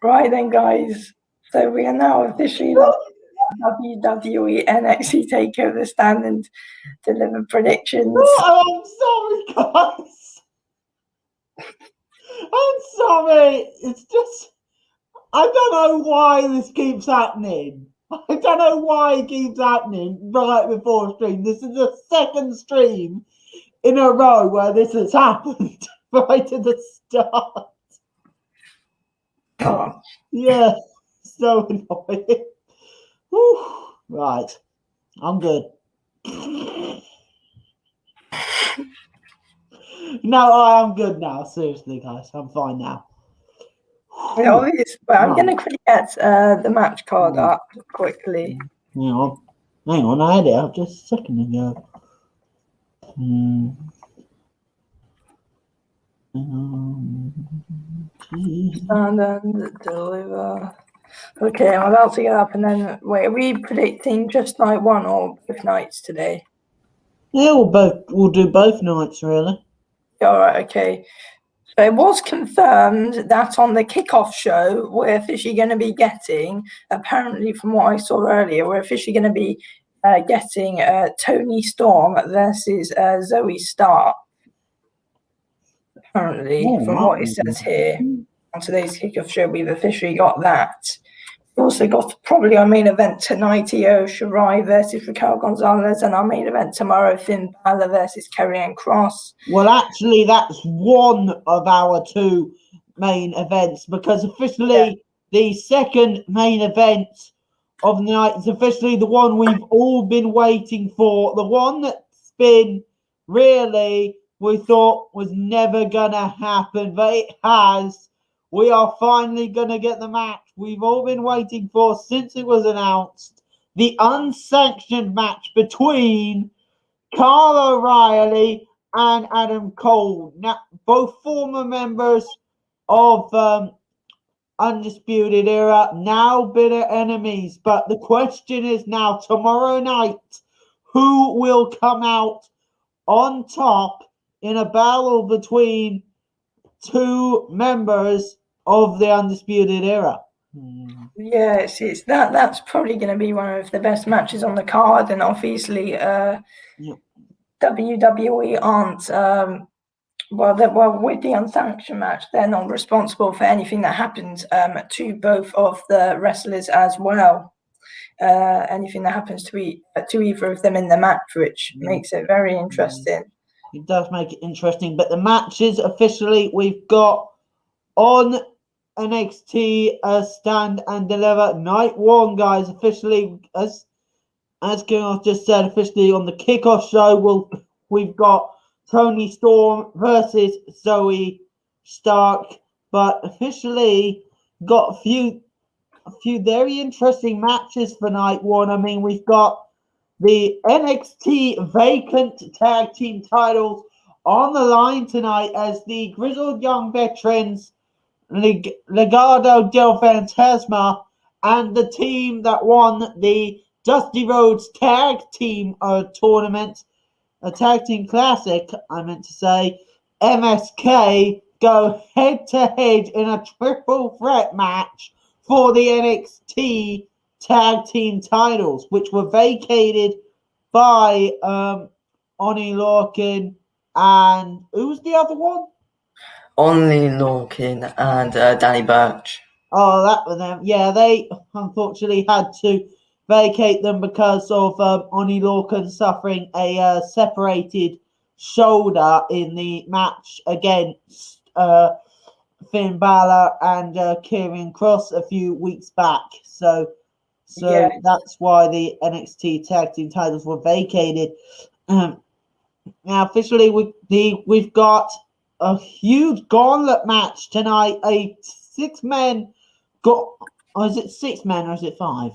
Right then, guys. So we are now officially live WWE NXT Takeover stand and deliver predictions. Oh, I'm sorry, guys. I'm sorry. It's just, I don't know why this keeps happening. I don't know why it keeps happening right before a stream. This is the second stream in a row where this has happened right at the start. Oh. Yeah, so annoying. Whew. Right, I'm good. No, I am good now. Seriously, guys, I'm fine now. No, I'm going to quickly get the match card up quickly. Hang on, I had it up just a second ago. Stand and deliver. Okay, I'm about to get up and then wait. Are we predicting just night one or both nights today? Yeah, we'll do both nights really. All right, okay. So it was confirmed that on the kickoff show, we're officially going to be getting, apparently from what I saw earlier, we're officially going to be getting Toni Storm versus Zoe Stark. Apparently, from what it says here, on today's kickoff show, we've officially got that. We've also got probably our main event tonight, Io Shirai versus Raquel Gonzalez, and our main event tomorrow, Finn Balor versus Karrion Kross. Well, actually, that's one of our two main events because officially the second main event of the night is officially the one we've all been waiting for. The one that's been really, we thought was never going to happen, but it has. We are finally going to get the match we've all been waiting for since it was announced. The unsanctioned match between Kyle O'Reilly and Adam Cole. Now, both former members of Undisputed Era, now bitter enemies. But the question is now, tomorrow night, who will come out on top in a battle between two members of the Undisputed Era? Yes, that's probably going to be one of the best matches on the card, and obviously WWE aren't with the unsanctioned match, they're not responsible for anything that happens to both of the wrestlers as well. Anything that happens to either of them in the match, which makes it very interesting. It does make it interesting, but the matches officially we've got on NXT Stand and Deliver night one, guys. Officially, as King just said, officially on the kickoff show, we've got Toni Storm versus Zoe Stark, but officially got a few very interesting matches for night one. I mean, we've got the NXT vacant tag team titles on the line tonight as the grizzled young veterans Legado del Fantasma and the team that won the Dusty Rhodes Tag Team Tournament, a Tag Team Classic, I meant to say, MSK, go head-to-head in a triple threat match for the NXT Tag Team titles, which were vacated by Oney Lorcan and who was the other one? Oney Lorcan and Danny Burch. Oh, that was them. Yeah, they unfortunately had to vacate them because of Oney Lorcan suffering a separated shoulder in the match against Finn Balor and Karrion Kross a few weeks back. So that's why the NXT Tag Team titles were vacated. Now, officially, we've got a huge gauntlet match tonight. A 6-man is it 6 men or is it 5?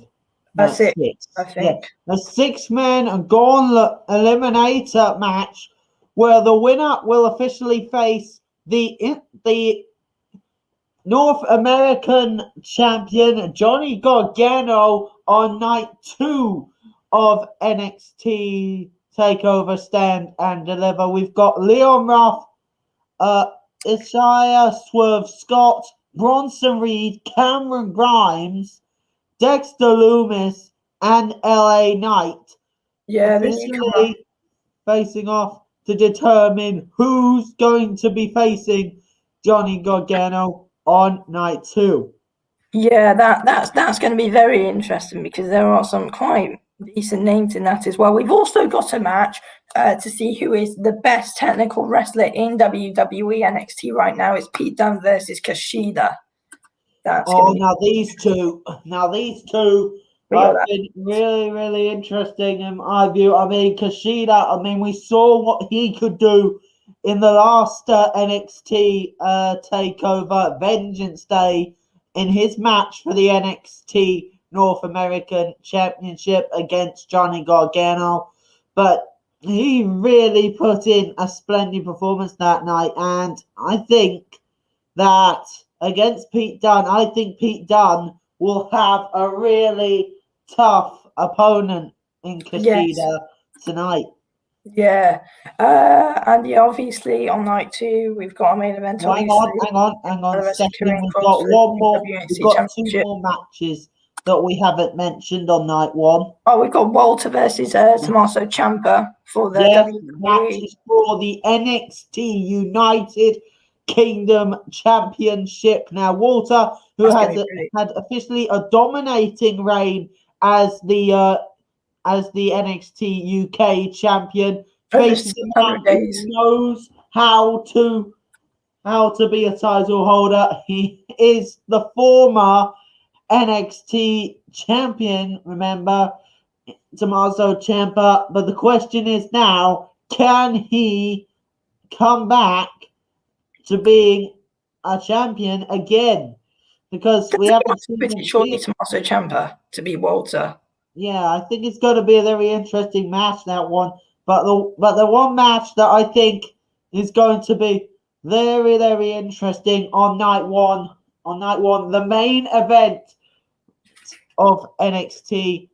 That's it. I think. Yeah, a 6-man gauntlet eliminator match where the winner will officially face the North American champion Johnny Gargano on night 2 of NXT Takeover Stand and Deliver. We've got Leon Ruff, Isaiah Swerve Scott, Bronson Reed, Cameron Grimes, Dexter Loomis, and LA Knight officially facing off to determine who's going to be facing Johnny Gargano on night 2. Yeah, that's going to be very interesting because there are some quite decent names in that as well. We've also got a match to see who is the best technical wrestler in WWE NXT right now. It's Pete Dunne versus Kushida. Now these two have been really, really interesting in my view. I mean, Kushida, we saw what he could do in the last NXT Takeover Vengeance Day in his match for the NXT North American Championship against Johnny Gargano. But he really put in a splendid performance that night, and I think that against Pete Dunne, I think Pete Dunne will have a really tough opponent in Kushida tonight. Yeah, and obviously on night 2 we've got a main event. Hang on. Second, we've got one more. We've got 2 more matches that we haven't mentioned on night 1. Oh, we've got Walter versus Tommaso Ciampa for the WWE. That is for the NXT United Kingdom Championship. Now, Walter, who had officially a dominating reign as the NXT UK champion, faces a man who knows how to be a title holder. He is the former NXT champion, remember, Tommaso Ciampa. But the question is now, can he come back to being a champion again? Because we haven't seen pretty shortly Tommaso Ciampa to be Walter. Yeah, I think it's going to be a very interesting match, that one. But the one match that I think is going to be very, very interesting on night one, the main event of NXT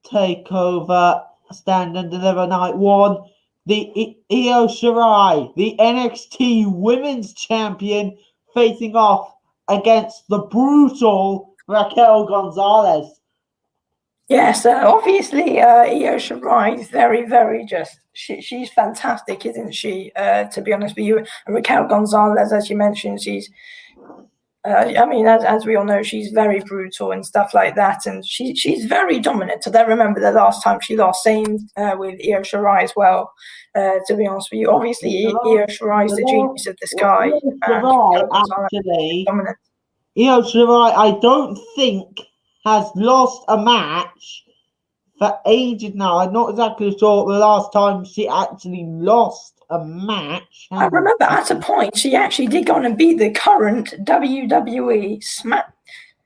Takeover Stand and Deliver night 1, the Io Shirai, the NXT Women's Champion, facing off against the brutal Raquel Gonzalez. Yes, obviously Io Shirai is very, very she's fantastic, isn't she? To be honest with you, and Raquel Gonzalez, as you mentioned, she's as we all know, she's very brutal and stuff like that, and she's very dominant. I don't remember the last time she lost. Same with Io Shirai as well. To be honest with you, obviously Io Shirai is the genius of the sky. Io Shirai, I don't think has lost a match for ages now. I'm not exactly sure the last time she actually lost a match. I remember at a point she actually did go on and beat the current WWE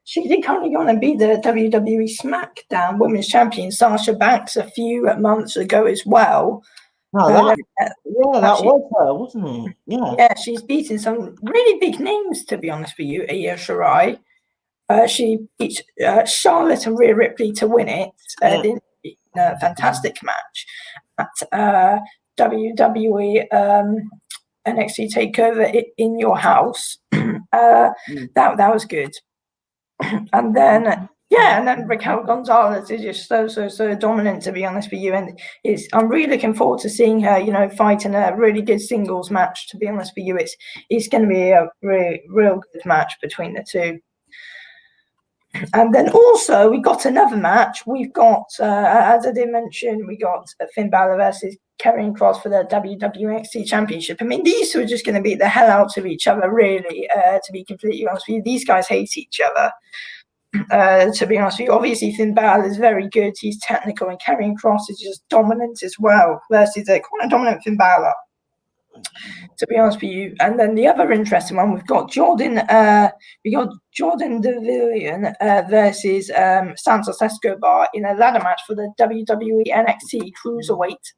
She did currently go on and beat the WWE SmackDown Women's Champion Sasha Banks a few months ago as well. That was her, wasn't it? Yeah, she's beaten some really big names, to be honest with you, Io Shirai. She beat Charlotte and Rhea Ripley to win it. In a fantastic match at WWE NXT Takeover in your house. That was good. And then Raquel Gonzalez is just so dominant, to be honest with you. And I'm really looking forward to seeing her, fighting a really good singles match. To be honest with you, it's going to be a real good match between the two. And then also we got another match. We've got, as I did mention, we got Finn Balor versus Karrion Kross for the WWE NXT Championship. I mean, these two are just going to beat the hell out of each other, really, to be completely honest with you. These guys hate each other, to be honest with you. Obviously, Finn Balor is very good. He's technical, and Karrion Kross is just dominant as well, versus a quite dominant Finn Balor, to be honest with you. And then the other interesting one, we've got Jordan Devillon versus Santos Escobar in a ladder match for the WWE NXT Cruiserweight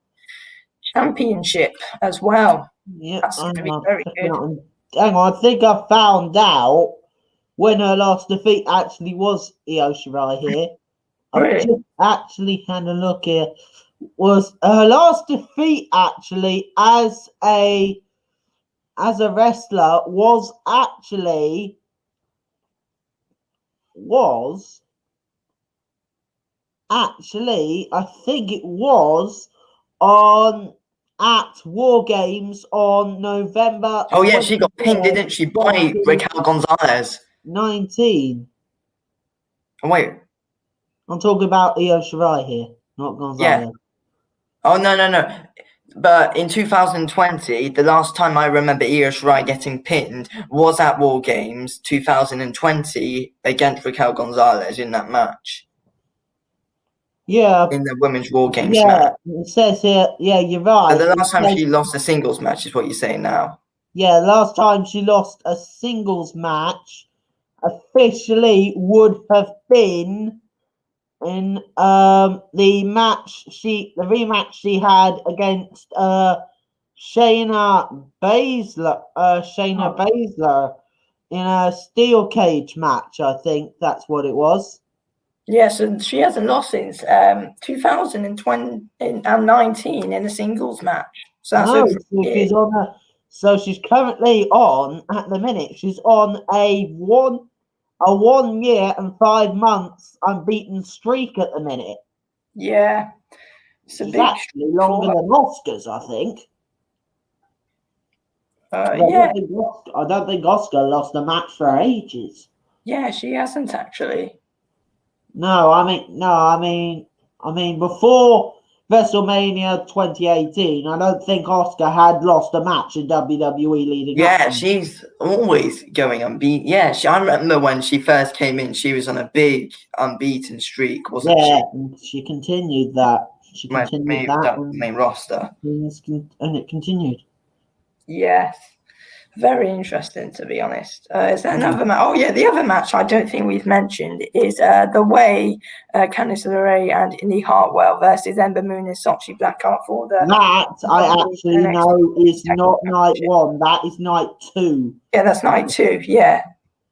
Championship as well. Yeah, that's going to be very good. Hang on, I think I found out when her last defeat actually was Io Shirai here. Really? I just actually had a look here. Was her last defeat actually as a wrestler was actually was on at War Games on November. Oh yeah, she got pinned, didn't she, by Raquel Gonzalez? 19. Oh wait. I'm talking about Io Shirai here, not Gonzalez. Yeah. Oh no. But in 2020, the last time I remember Io Shirai getting pinned was at War Games 2020 against Raquel Gonzalez in that match. Yeah. In the Women's War Games match. It says here, yeah, you're right. But the last time she lost a singles match is what you're saying now. Yeah, last time she lost a singles match officially would have been in the rematch she had against Shayna Baszler in a steel cage match. I think that's what it was. Yes, and she hasn't lost since 2019 in a singles match. So that's so she's currently on at the minute. She's on a 1 year and 5 months unbeaten streak at the minute. Yeah, it's actually longer than Oscar's, I think. Yeah, I don't think Oscar lost a match for ages. Yeah, she hasn't actually. No, I mean before WrestleMania 2018, I don't think Oscar had lost a match in WWE leading up. Yeah, she's always going unbeaten. Yeah, I remember when she first came in, she was on a big unbeaten streak, wasn't she? Yeah, and she continued that. She continued that main roster. And it continued. Yes. Very interesting, to be honest. Is there another match? Oh, yeah, the other match I don't think we've mentioned is the way Candice LeRae and Indy Hartwell versus Ember Moon and Sochi Blackheart for the... That, I actually know, is not night 1. That is night 2. Yeah, that's night 2, yeah.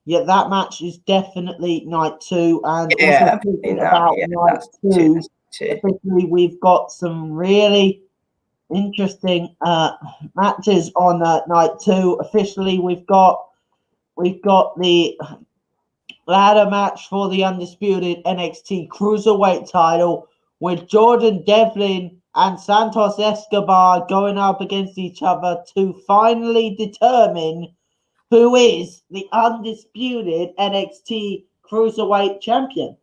Yeah, that match is definitely night 2. And yeah, also thinking about night 2, especially we've got some really interesting matches on night 2. Officially, we've got the ladder match for the undisputed NXT Cruiserweight title with Jordan Devlin and Santos Escobar going up against each other to finally determine who is the undisputed NXT Cruiserweight champion.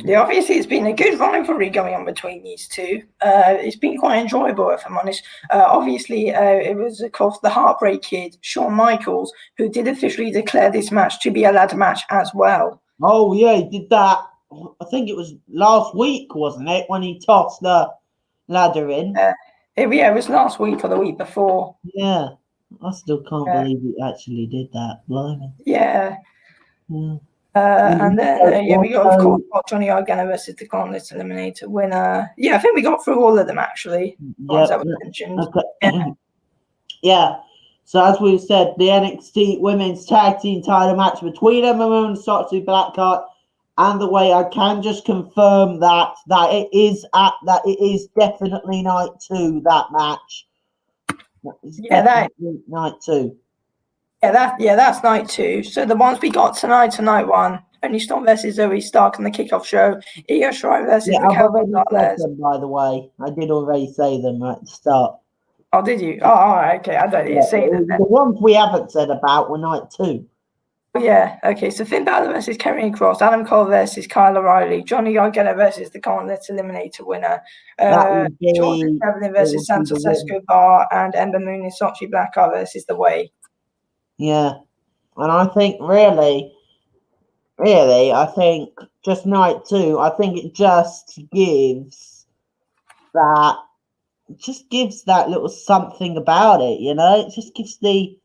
Yeah, obviously it's been a good rivalry going on between these two. It's been quite enjoyable, if I'm honest. Obviously, it was, of course, the Heartbreak Kid, Shawn Michaels, who did officially declare this match to be a ladder match as well. Oh, yeah, he did that. I think it was last week, wasn't it, when he tossed the ladder in? It was last week or the week before. Yeah, I still can't believe he actually did that. Blimey. Yeah. And then we got, of course, Johnny Gargano versus the Gauntlet Eliminator winner. Yeah, I think we got through all of them, actually. Mentioned. Okay. Yeah. So as we said, the NXT Women's Tag Team title match between Ember Moon and Shotzi Blackheart, and the way I can just confirm that it is definitely night 2. That match. Night 2. Yeah, that's night 2. So the ones we got tonight are night 1. Toni Storm versus Zoe Stark on the kickoff show. Io Shirai versus Raquel Gonzalez. Them, by the way, I did already say them at the start. Oh, did you? Oh, okay. I don't need to say them. The ones we haven't said about were night 2. Yeah, okay. So Finn Balor versus Karrion Kross, Adam Cole versus Kyle O'Reilly, Johnny Gargano versus the Gauntlet Eliminator winner, Jordan Devlin versus Santos Escobar, and Ember Moon and Sochi Blackheart versus The Way. Yeah, and I think really, I think just night 2, I think it just gives that little something about it, you know? It just gives the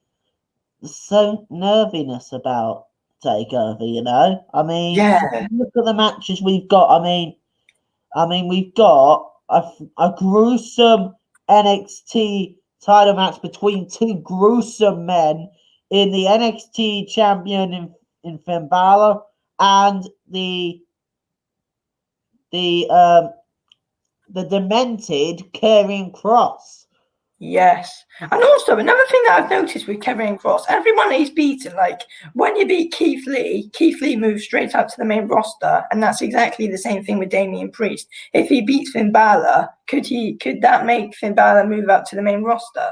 nerviness about Takeover, you know? I mean, look at the matches we've got. I mean, we've got a gruesome NXT title match between 2 gruesome men in the NXT champion in Finn Balor and the demented Karrion Kross. Yes. And also, another thing that I've noticed with Kevin Cross, everyone he's beaten, like when you beat Keith Lee moves straight up to the main roster. And that's exactly the same thing with Damian Priest. If he beats Finn Balor, could that make Finn Balor move up to the main roster?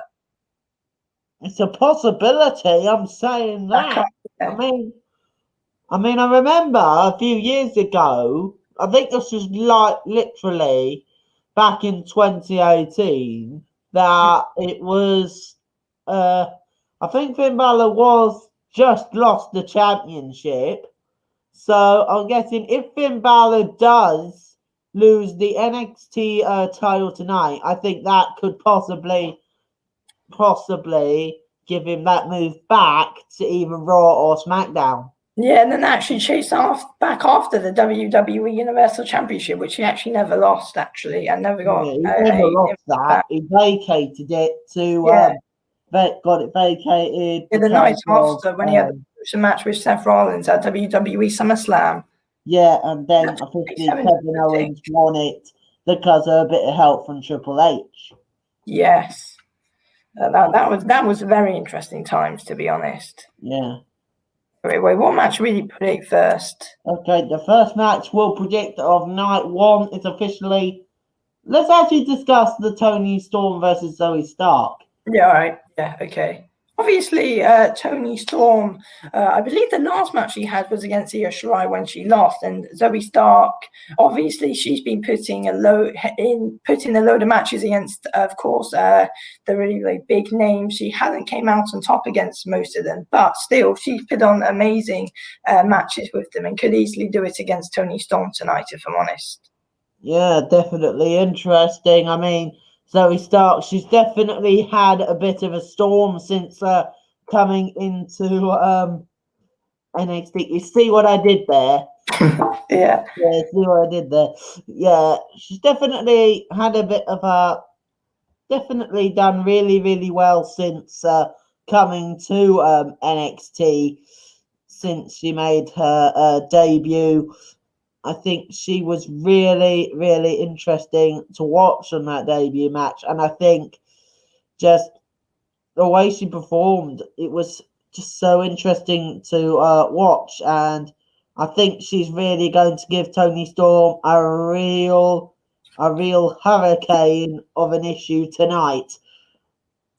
It's a possibility. I'm saying that. Yeah. I mean, I remember a few years ago, I think this was like literally back in 2018, that it was, I think Finn Balor was just lost the championship. So I'm guessing if Finn Balor does lose the NXT title tonight, I think that could possibly give him that move back to either Raw or SmackDown. Yeah, and then actually chased back after the WWE Universal Championship, which he actually never lost, actually, and never got. He never lost that. Back. He vacated it to got it vacated. Yeah, the night after when he had a match with Seth Rollins at WWE SummerSlam. Yeah, and then officially Kevin Owens won it because of a bit of help from Triple H. Yes, that was very interesting times, to be honest. Yeah. Wait, what match will you predict first? Okay, the first match we'll predict of night one is officially. Let's actually discuss the Toni Storm versus Zoe Stark. Yeah, all right. Yeah, okay. Obviously, Toni Storm, I believe the last match she had was against Io Shirai when she lost, and Zoe Stark, obviously she's been putting a load of matches against, of course, the really big names. She hasn't came out on top against most of them, but still she's put on amazing matches with them and could easily do it against Toni Storm tonight, if I'm honest. Yeah, definitely interesting. I mean, Zoe Stark, she's definitely had a bit of a storm since coming into NXT. You see what I did there? Yeah. Yeah, see what I did there? Yeah, she's definitely had a bit of a, definitely done really, really well since coming to NXT, since she made her debut. I think she was really, really interesting to watch on that debut match. And I think just the way she performed, it was just so interesting to watch. And I think she's really going to give Toni Storm a real hurricane of an issue tonight.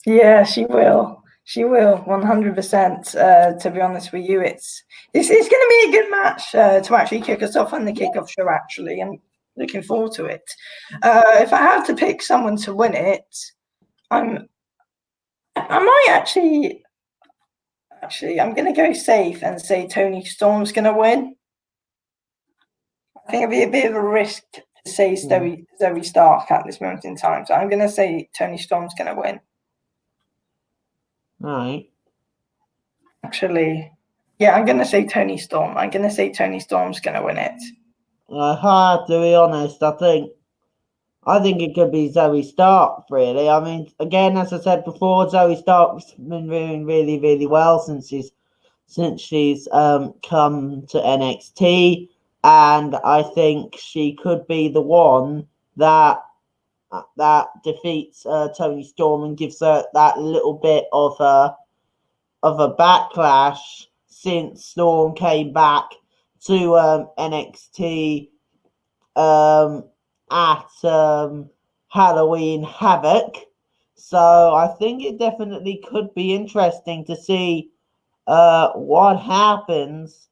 Yeah, she will. She will, 100%. To be honest with you, it's going to be a good match to actually kick us off on the kickoff show. Actually, I'm looking forward to it. If I have to pick someone to win it, I might actually. I'm going to go safe and say Toni Storm's going to win. I think it'd be a bit of a risk to say Zoe Stark at this moment in time, so I'm going to say Toni Storm's going to win. Right. Actually, yeah, I'm going to say Toni Storm. I'm going to say Toni Storm's going to win it. To be honest, I think it could be Zoe Stark, really. I mean, again, as I said before, Zoe Stark's been doing really, really well since she's come to NXT, and I think she could be the one that defeats Toni Storm and gives her that little bit of a backlash since Storm came back to NXT at Halloween Havoc. So I think it definitely could be interesting to see what happens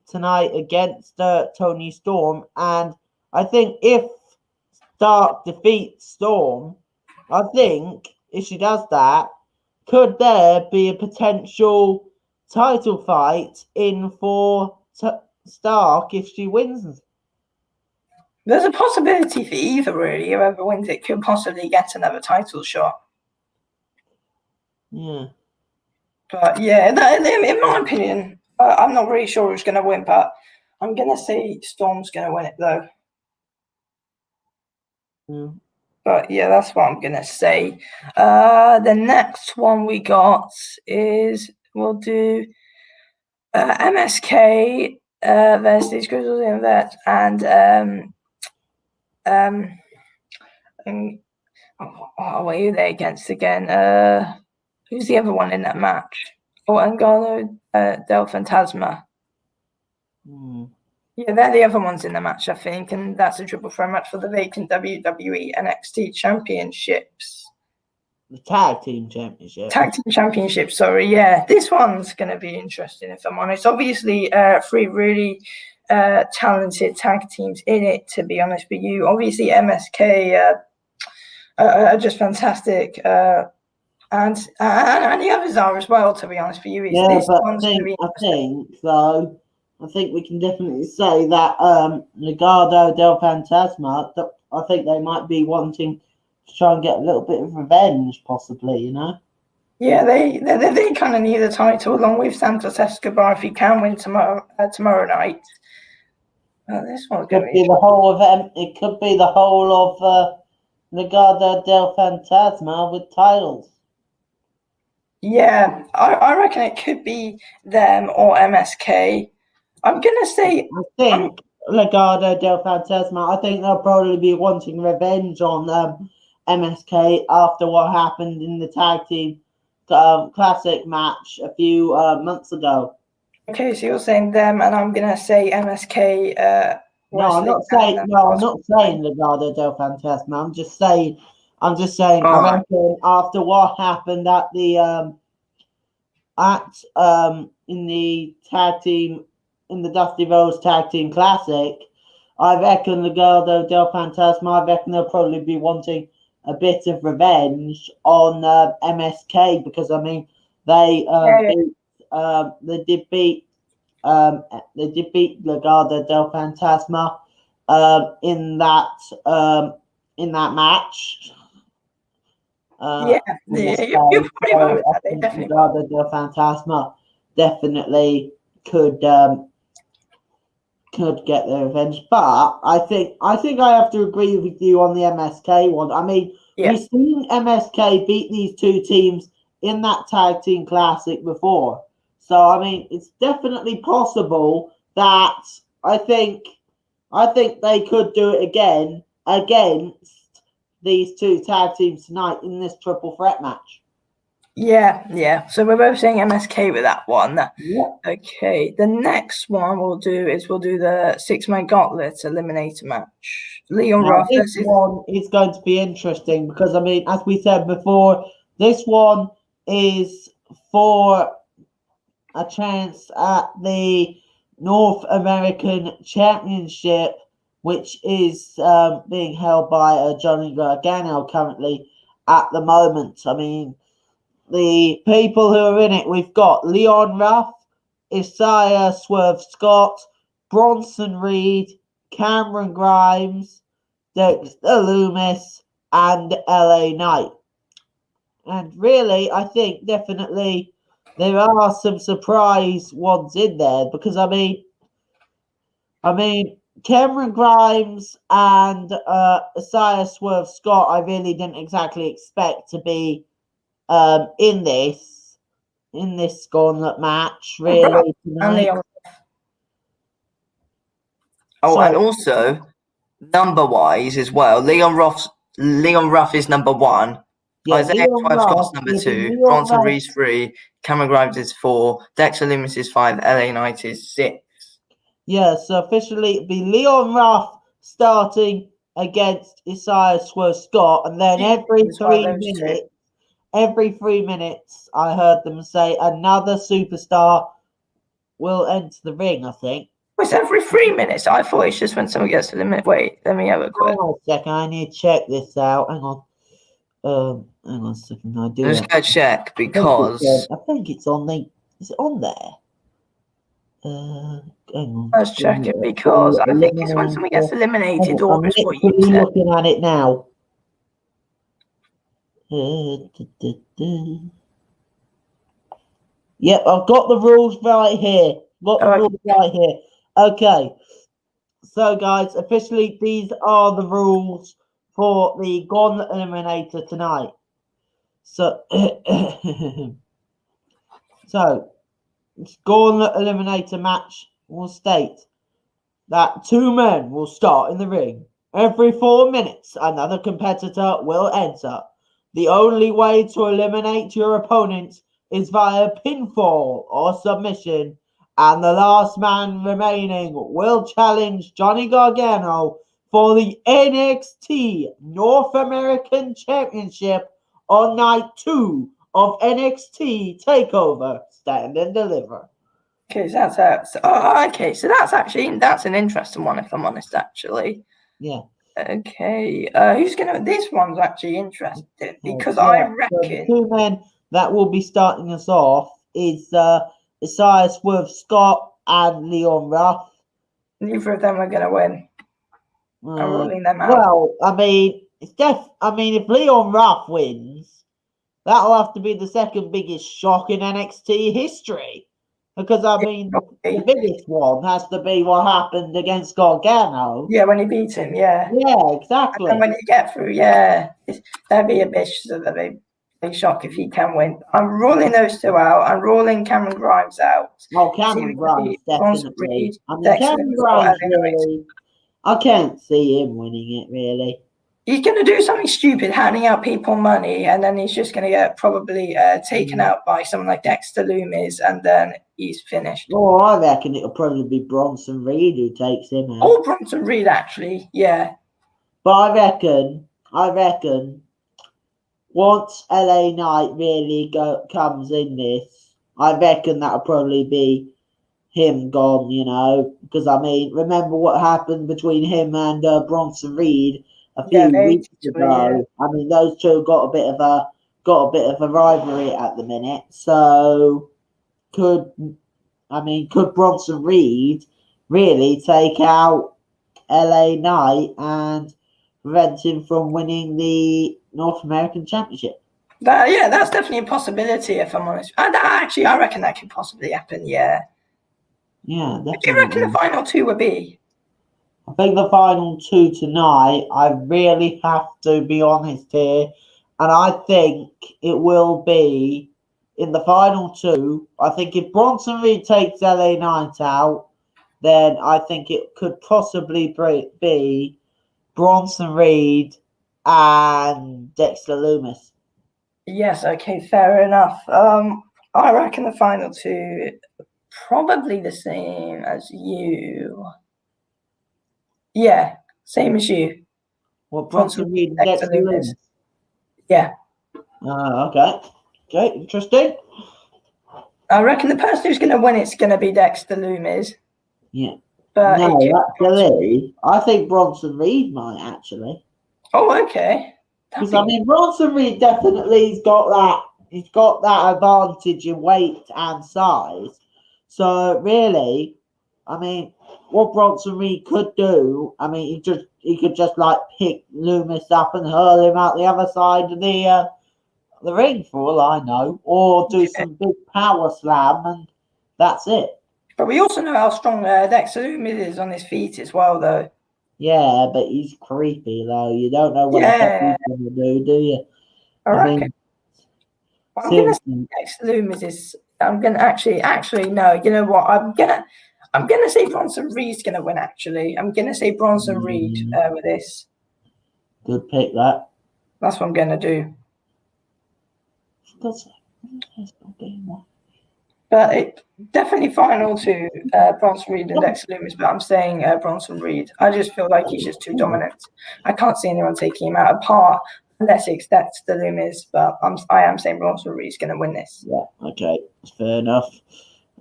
tonight against Toni Storm. And I think if Stark defeats Storm, I think if she does that, could there be a potential title fight in for Stark if she wins? There's a possibility for either, really. Whoever wins it could possibly get another title shot. Yeah. But yeah, in my opinion, I'm not really sure who's going to win, but I'm going to say Storm's going to win it, though. Yeah. But yeah, that's what I'm going to say. The next one we got is we'll do MSK versus Grizzled Invert and what are they against again? Who's the other one in that match? Oh, Angano Del Fantasma. Yeah, they're the other ones in the match, I think, and that's a triple threat match for the vacant WWE NXT Championships. The Tag Team Championship. Tag Team Championship, sorry, yeah. This one's going to be interesting, if I'm honest. Obviously, three really talented tag teams in it, to be honest with you. Obviously, MSK are just fantastic, and the others are as well, to be honest with you. I think we can definitely say that Legado del Fantasma, I think they might be wanting to try and get a little bit of revenge, possibly, you know? Yeah, they kind of need the title along with Santos Escobar if he can win tomorrow night. This one's going to be the whole event. It could be the whole of Legado del Fantasma with titles. Yeah, I reckon it could be them or MSK. I'm gonna say. I think Legado del Fantasma. I think they'll probably be wanting revenge on MSK after what happened in the tag team classic match a few months ago. Okay, so you're saying them, and I'm gonna say MSK. No, I'm not saying Legado del Fantasma. I'm just saying. I reckon after what happened at the in the tag team, in the Dusty Rhodes Tag Team Classic, I reckon Legado del Fantasma, I reckon they'll probably be wanting a bit of revenge on MSK, because I mean they did beat Legado del Fantasma in that match. You're pretty right with that. They definitely Legado del Fantasma definitely could get their revenge, but I think I have to agree with you on the MSK one. I mean, we've seen MSK beat these two teams in that tag team classic before, so I mean, it's definitely possible that I think they could do it again against these two tag teams tonight in this triple threat match. Yeah. So we're both saying MSK with that one. Yeah. Okay. The next one we'll do the 6-man gauntlet eliminator match. Leon Ruff. This one is going to be interesting because, I mean, as we said before, this one is for a chance at the North American Championship, which is being held by Johnny Gargano currently at the moment. I mean, the people who are in it, we've got Leon Ruff, Isaiah Swerve Scott, Bronson Reed, Cameron Grimes, Dexter Loomis, and LA Knight. And really, I think definitely there are some surprise ones in there, because I mean Cameron Grimes and Isaiah Swerve Scott, I really didn't exactly expect to be in this gauntlet match, really. And also number wise as well, Leon Ruff is number 1. Yeah, Isaiah Swerve Scott's number 2. Bronson Reed's 3. Cameron Grimes is 4. Dexter Loomis is 5. LA Knight is 6. Yeah, so officially it'd be Leon Ruff starting against Isaiah Swerve Scott, and then every 3 minutes, I heard them say another superstar will enter the ring, I think. It's every 3 minutes. I thought it's just when someone gets to the limit. Wait, let me have a quick. Hang on a second, I need to check this out. Hang on a second. I'm just going to check because I think it's on the. Is it on there? Hang on. Let's check it because I think it's when someone gets eliminated, or I'm is what you said. looking at it now. Yep, I've got the rules right here. Okay. So, guys, officially, these are the rules for the Gauntlet Eliminator tonight. So, Gauntlet Eliminator match will state that 2 men will start in the ring Every 4 minutes, another competitor will enter. The only way to eliminate your opponent is via pinfall or submission, and the last man remaining will challenge Johnny Gargano for the NXT North American Championship on night 2 of NXT Takeover Stand and Deliver. Okay, so that's an interesting one, if I'm honest, actually. Yeah. Okay, this one's actually interesting because Yeah. I So reckon the two men that will be starting us off is Isaiah Swerve Scott and Leon Ruff. neither of them are going to win. I'm ruling them out. Well, I mean, if Leon Ruff wins, that'll have to be the second biggest shock in NXT history. Because, I mean, the biggest one has to be what happened against Gargano. Yeah, when he beat him, yeah. Yeah, exactly. And when you get through, yeah, that'd be a big shock if he can win. I'm ruling those two out. I'm ruling Cameron Grimes out. Oh, Cameron Grimes, definitely. I mean, Cameron Grimes, really, I can't see him winning it, really. He's going to do something stupid, handing out people money, and then he's just going to get probably taken out by someone like Dexter Lumis, and then he's finished. Oh, I reckon it'll probably be Bronson Reed who takes him out. Oh, Bronson Reed, actually, yeah. But I reckon, once LA Knight really comes in this, I reckon that'll probably be him gone, you know, because I mean, remember what happened between him and Bronson Reed a few weeks ago? Yeah. I mean, those two got a bit of a rivalry at the minute. So could Bronson Reed really take out LA Knight and prevent him from winning the North American Championship? That's definitely a possibility, if I'm honest. I reckon that could possibly happen, yeah. Yeah, definitely. What do you reckon the final two would be? I think the final two tonight, I really have to be honest here, and I think it will be in the final two. I think if Bronson Reed takes LA Knight out, then I think it could possibly be Bronson Reed and Dexter Lumis. Yes, okay, fair enough. I reckon the final two probably the same as you. Yeah, same as you. What, Bronson Reed and Dexter Lumis? Yeah. Okay. Okay, interesting. I reckon the person who's going to win it's going to be Dexter Lumis. Yeah. But no, actually, I think Bronson Reed might actually. Oh, okay. Because I mean, Bronson Reed definitely got that advantage in weight and size. So really, I mean, what Bronson Reed could do, I mean, he could just like pick Lumis up and hurl him out the other side of the ring, for all I know, or do some big power slam, and that's it. But we also know how strong Dexter Lumis is on his feet as well, though. Yeah, but he's creepy, though. You don't know what he's going to do you? I'm going to say Dexter Lumis is. I'm going to actually no. You know what? I'm gonna say Bronson Reed's going to win. Actually, I'm going to say Bronson Reed with this. Good pick, that. That's what I'm going to do. But it definitely final to Bronson Reed and Dexter Lumis, but I'm saying Bronson Reed. I just feel like he's just too dominant. I can't see anyone taking him out apart unless it's Dexter Lumis, but I am saying Bronson Reed's going to win this. Yeah, okay, fair enough.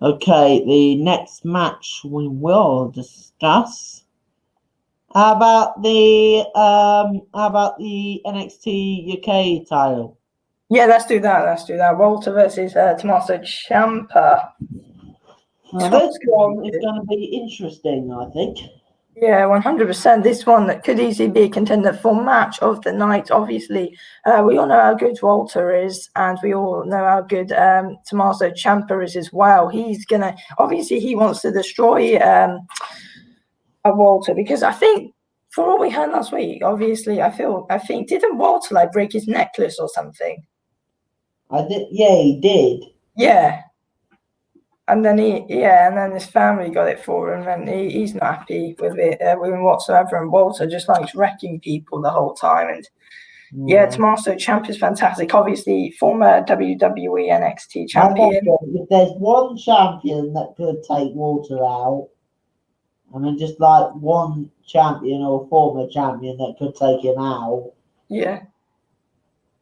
Okay, the next match we will discuss. How about the NXT UK title? Yeah, let's do that. Walter versus Tommaso Ciampa. Now, this one is going to be interesting, I think. Yeah, 100%. This one that could easily be a contender for match of the night. Obviously, we all know how good Walter is, and we all know how good Tommaso Ciampa is as well. He wants to destroy Walter, because I think, for all we heard last week, obviously, I think didn't Walter like break his necklace or something? Yeah, he did. Yeah. And then and then his family got it for him, and he's not happy with it with him whatsoever. And Walter just likes wrecking people the whole time. And Tommaso Ciampa is fantastic. Obviously, former WWE NXT champion. If there's one champion that could take Walter out, I mean, just like one champion or former champion that could take him out. Yeah.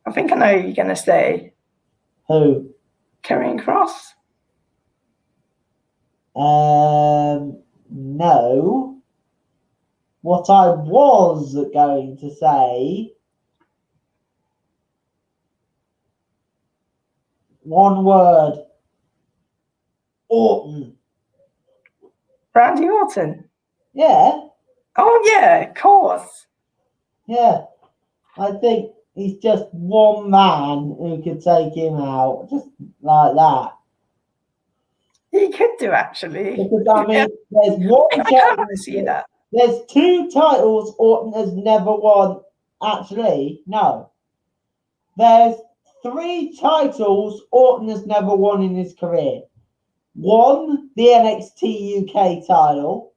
I think I know who you're going to say. Who? Karrion Kross? No. What I was going to say, one word, Orton. Randy Orton? Yeah. Oh, yeah, of course. Yeah. I think he's just one man who could take him out, just like that. He could do, actually. Because, I mean, there's one I kind of want to see that. There's 2 titles Orton has never won. Actually, no. There's 3 titles Orton has never won in his career. 1, the NXT UK title.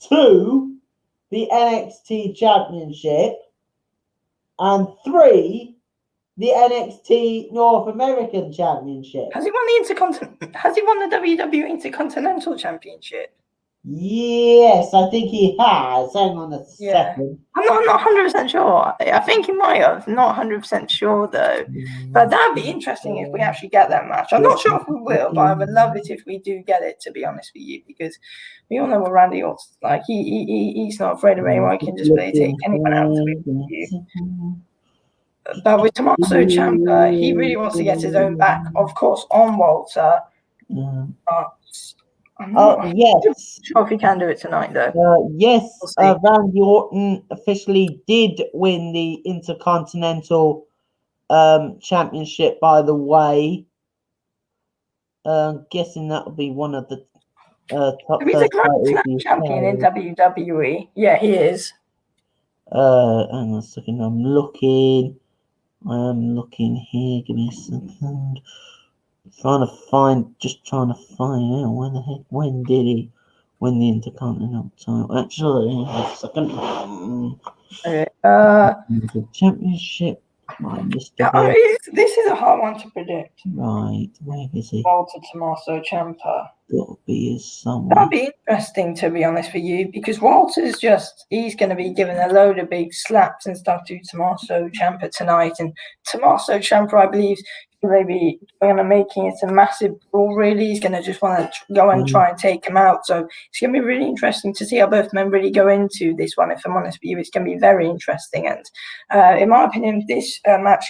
2, the NXT Championship. And 3, the NXT North American Championship. Has he won the WWE Intercontinental Championship? Yes, I think he has. Hang on a second. I'm not 100% sure. I think he might have. Not 100% sure though. But that'd be interesting if we actually get that match. I'm not sure if we will, but I would love it if we do get it, to be honest with you, because we all know what Randy Orton's like. He's not afraid of anyone. He can just take anyone out to you. But with Tommaso Ciampa, he really wants to get his own back, of course, on Walter. I'm not sure if he can do it tonight, though. Yes, Randy Orton officially did win the Intercontinental Championship, by the way. Guessing that will be one of the top. He's a Grand Slam champion in WWE. Yeah, he is. Hang on a second. I'm looking here. Give me a second. Trying to find out when did he win the Intercontinental title? Actually, a second. Okay. The championship. This is a hard one to predict. Right, where is he? Walter Tommaso Ciampa. Gotta be somewhere. That'd be interesting, to be honest with you, because Walter's he's going to be giving a load of big slaps and stuff to Tommaso Ciampa tonight, and Tommaso Ciampa, I believe, maybe going to making it a massive brawl. Really, he's going to just want to go and try and take him out. So it's going to be really interesting to see how both men really go into this one. If I'm honest with you, it's going to be very interesting. And in my opinion, this match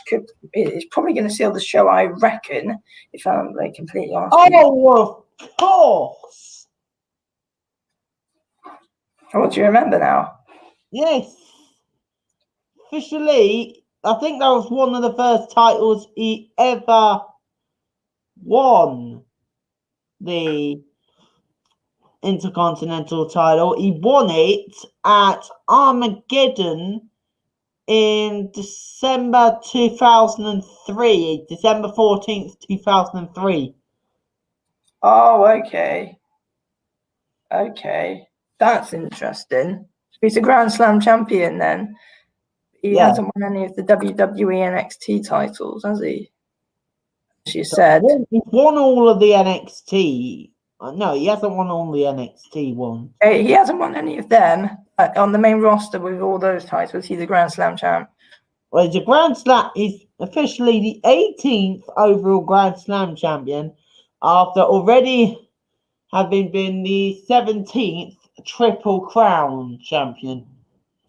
is probably going to seal the show, I reckon. If I'm completely honest. Oh, of course. What do you remember now? Yes. Officially, I think that was one of the first titles he ever won. The Intercontinental title. He won it at Armageddon in December 2003. December 14th, 2003. Oh, okay. Okay. That's interesting. He's a Grand Slam champion then. He hasn't won any of the WWE NXT titles, has he? As you said. He's won all of the NXT. No, he hasn't won all the NXT ones. He hasn't won any of them. On the main roster with all those titles, he's a Grand Slam champ. Well, he's a Grand Slam. He's officially the 18th overall Grand Slam champion after already having been the 17th Triple Crown champion.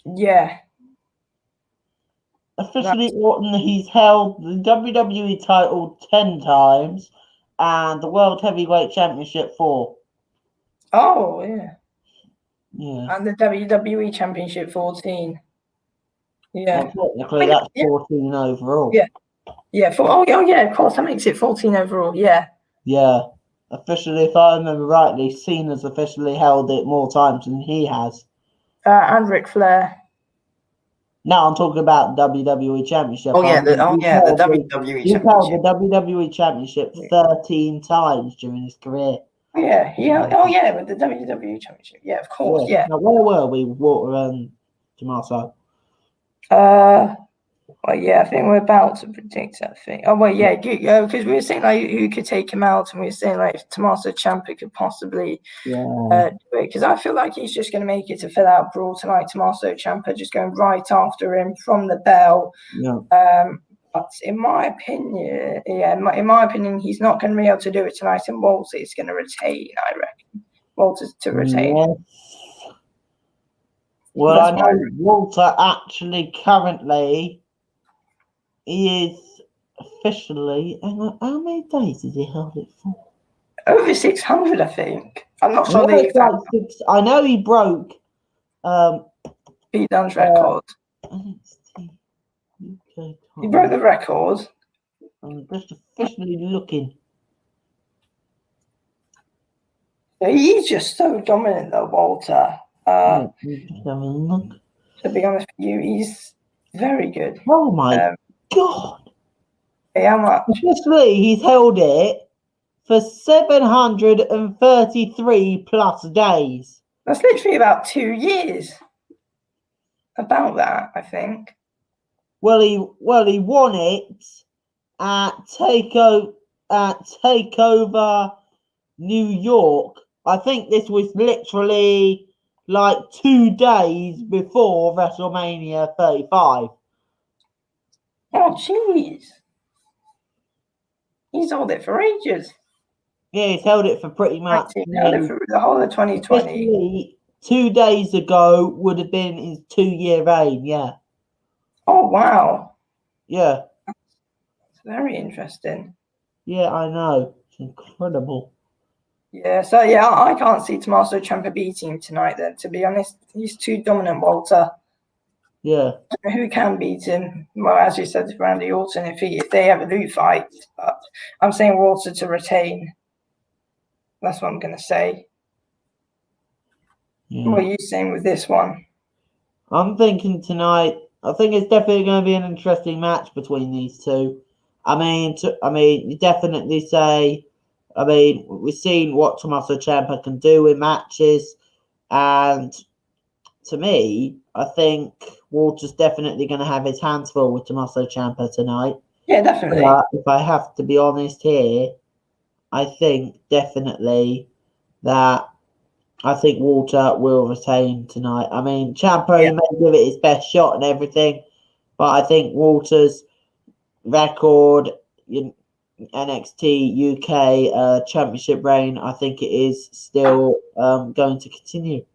Yeah. Officially, Orton, he's held the WWE title 10 times and the World Heavyweight Championship 4. Oh, yeah. Yeah. And the WWE Championship 14. Yeah. Well, technically, that's 14 overall. Yeah. Yeah. Of course, that makes it 14 overall. Yeah. Yeah. Officially, if I remember rightly, Cena's officially held it more times than he has. And Ric Flair. No, I'm talking about WWE Championship. The WWE Championship. He's held the WWE Championship 13 times during his career. Yeah, yeah. Oh, yeah, with the WWE Championship. Yeah, of course. Yeah. Now, where were we with Walter and Tommaso? Well, yeah, I think we're about to predict that thing. Oh, well, yeah, because we were saying like who could take him out, and we were saying like if Tommaso Ciampa could possibly do it, because I feel like he's just going to make it to fill out Brawl tonight. Tommaso Ciampa just going right after him from the bell. Yeah. But in my opinion, in my opinion, he's not going to be able to do it tonight, and Walter is going to retain. I reckon Walter's to retain. Yes. Well, I know Walter actually currently is officially. How many days has he held it for? Over 600, I think. I'm not sure the exact. I know he broke Pete Dunne's record. NXT UK He broke the record. I'm just officially looking. He's just so dominant, though, Walter. Just have a look. To be honest with you, he's very good. Oh my god! How much? Officially, he's held it for 733 plus days. That's literally about 2 years. About that, I think. Well, he won it at Takeover New York. I think this was literally like 2 days before WrestleMania 35. Oh, jeez. He's held it for ages. Yeah, he's held it for pretty much. He's held it for the whole of 2020. 2 days ago would have been his 2-year reign, yeah. Oh, wow. Yeah. That's very interesting. Yeah, I know. It's incredible. Yeah, so yeah, I can't see Tommaso Ciampa beating him tonight then, to be honest. He's too dominant, Walter. Yeah. Who can beat him? Well, as you said, Randy Orton if they ever do fight. But I'm saying Walter to retain. That's what I'm going to say. Yeah. What are you saying with this one? I'm thinking tonight, I think it's definitely going to be an interesting match between these two. I mean, you definitely say, we've seen what Tommaso Ciampa can do in matches, and to me, I think Walter's definitely going to have his hands full with Tommaso Ciampa tonight. Yeah, definitely. But if I have to be honest here, I think definitely that I think Walter will retain tonight. I mean, Ciampa, he may give it his best shot and everything, but I think Walter's record in NXT UK championship reign, I think it is still going to continue.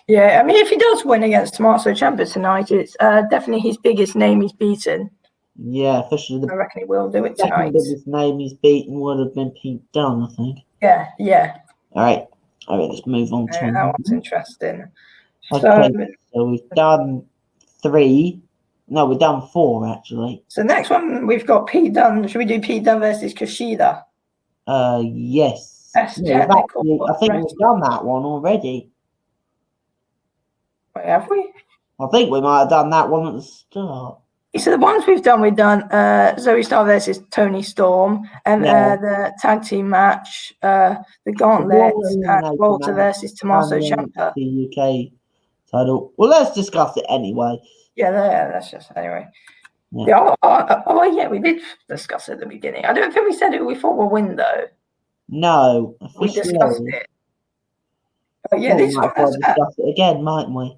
Yeah, I mean, if he does win against Tommaso Ciampa tonight, it's definitely his biggest name he's beaten. Yeah, officially I reckon he will do it tonight. Second biggest name he's beaten would have been Pete Dunne, I think. Yeah. All right, let's move on to that was interesting. Okay, so we've done 3. No, we've done 4 actually. So next one we've got Pete Dunne. Should we do Pete Dunne versus Kushida? Yes. I think we've done that one already. Wait, have we? I think we might have done that one at the start. So the ones we've done Zoe Starr versus Toni Storm, and the tag team match, the Gauntlet, and Walter versus Tommaso Ciampa. The UK title. Well, let's discuss it anyway. Yeah, that's just anyway. Yeah, we did discuss it at the beginning. I don't think we said it before we'll win though. No, we discussed it. But yeah, we might discuss it again, mightn't we?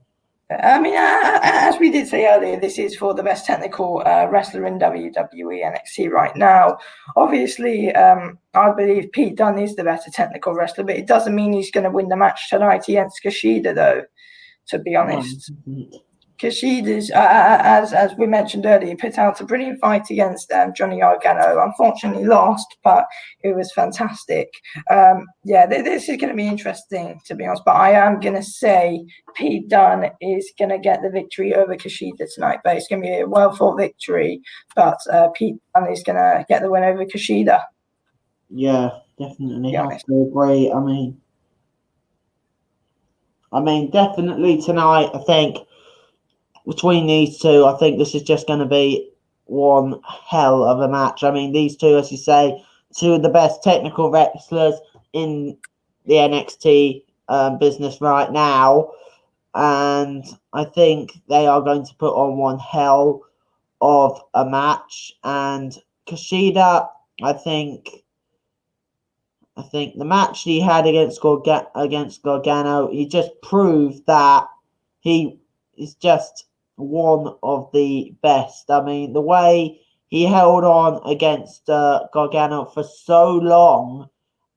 I mean, as we did say earlier, this is for the best technical wrestler in WWE NXT right now. Obviously, I believe Pete Dunne is the better technical wrestler, but it doesn't mean he's going to win the match tonight against Kushida, though, to be honest. Kushida's, as we mentioned earlier, put out a brilliant fight against Johnny Gargano. Unfortunately lost, but it was fantastic. This is going to be interesting, to be honest. But I am going to say Pete Dunne is going to get the victory over Kushida tonight. But it's going to be a well-fought victory. But Pete Dunne is going to get the win over Kushida. Yeah, definitely have to agree. I mean, definitely tonight, I think, between these two, I think this is just going to be one hell of a match. I mean, these two, as you say, two of the best technical wrestlers in the NXT business right now, and I think they are going to put on one hell of a match. And Kushida, I think the match he had against Gargano, he just proved that he is just one of the best. I mean, the way he held on against Gargano for so long,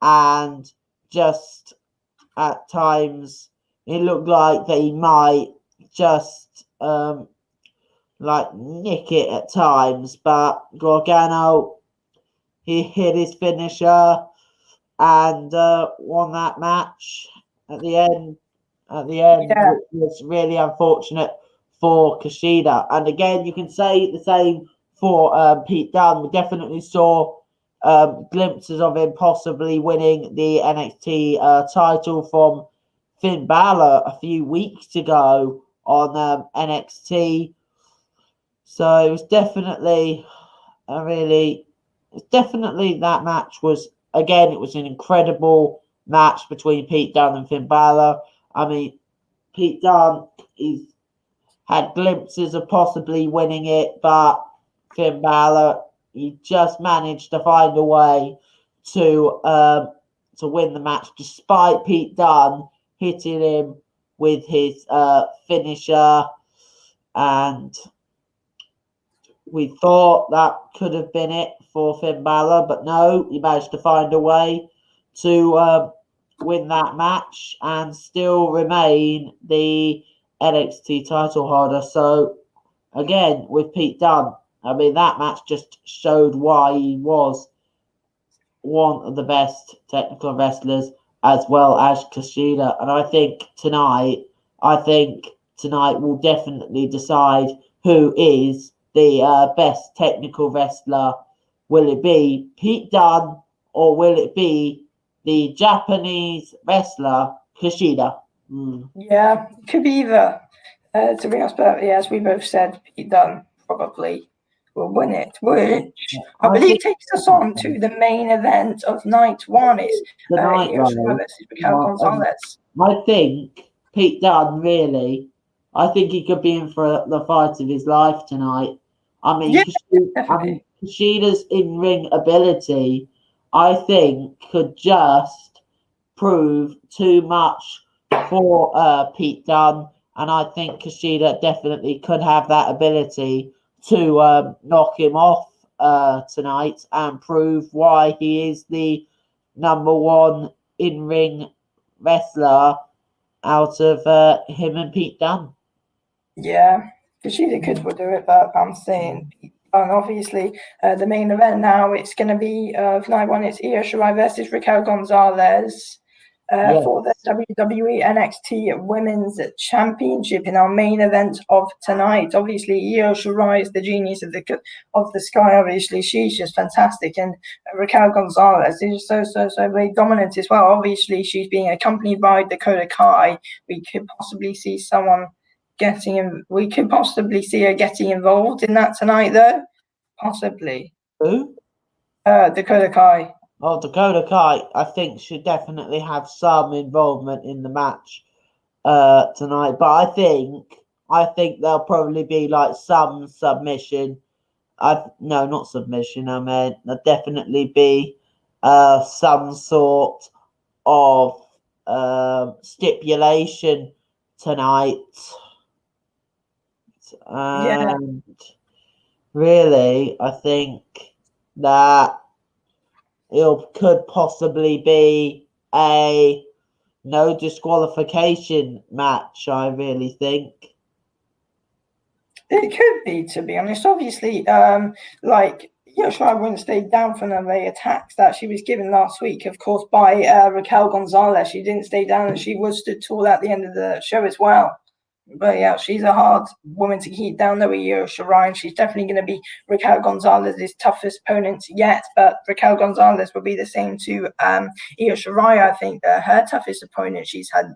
and just at times it looked like they might just nick it at times, but Gargano, he hit his finisher and won that match at the end. Yeah. Which was really unfortunate for Kushida. And again, you can say the same for Pete Dunne. We definitely saw glimpses of him possibly winning the NXT title from Finn Balor a few weeks ago on NXT. So it was definitely that match was, again, it was an incredible match between Pete Dunne and Finn Balor. I mean, Pete Dunne, he's had glimpses of possibly winning it, but Finn Balor, he just managed to find a way to win the match, despite Pete Dunne hitting him with his finisher. And we thought that could have been it for Finn Balor, but no, he managed to find a way to win that match and still remain the NXT title holder. So again, with Pete Dunne, I mean, that match just showed why he was one of the best technical wrestlers, as well as Kushida. And I think tonight will definitely decide who is the best technical wrestler. Will it be Pete Dunne, or will it be the Japanese wrestler Kushida? Yeah, could be either. To be honest, but yeah, as we both said, Pete Dunne probably will win it, which I believe takes us on to the main event of night one. Is Io Shirai versus Raquel Gonzalez. I think Pete Dunne, really, I think he could be in for the fight of his life tonight. I mean, Kushida's in-ring ability, I think, could just prove too much for Pete Dunne, and I think Kushida definitely could have that ability to knock him off tonight and prove why he is the number one in-ring wrestler out of him and Pete Dunne. Yeah, Kushida could do it, but I'm saying Pete Dunne. Obviously, the main event now, it's going to be night one. It's Io Shirai versus Raquel Gonzalez. For the WWE NXT Women's Championship in our main event of tonight. Obviously, Io Shirai is the genius of the sky. Obviously, she's just fantastic, and Raquel Gonzalez is so very dominant as well. Obviously, she's being accompanied by Dakota Kai. We could possibly see someone getting in. We could possibly see her getting involved in that tonight, though. Possibly. Who? Dakota Kai. Oh, Dakota Kai, I think, should definitely have some involvement in the match tonight. But I think there'll probably be like some submission. No, not submission. I mean, there'll definitely be some sort of stipulation tonight. And really, I think that it could possibly be a no disqualification match, I really think. It could be, to be honest. Obviously, like Io Shirai wouldn't stay down from the attacks that she was given last week, of course, by Raquel Gonzalez. She didn't stay down, and she was stood tall at the end of the show as well. But yeah, she's a hard woman to keep down, though, Io Shirai, and she's definitely going to be Raquel Gonzalez's toughest opponent yet. But Raquel Gonzalez will be the same to Io Shirai. I think her toughest opponent she's had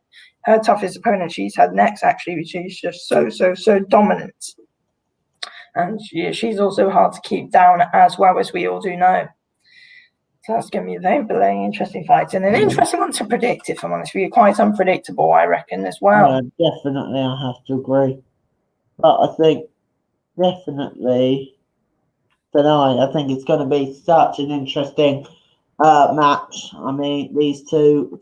next, actually, which is just so dominant. And she's also hard to keep down as well, as we all do know. So that's going to be a very interesting fight and an interesting one to predict, if I'm honest with you. Quite unpredictable, I reckon, as well. Yeah, definitely, I have to agree. But I think definitely tonight, I think it's going to be such an interesting match. I mean, these two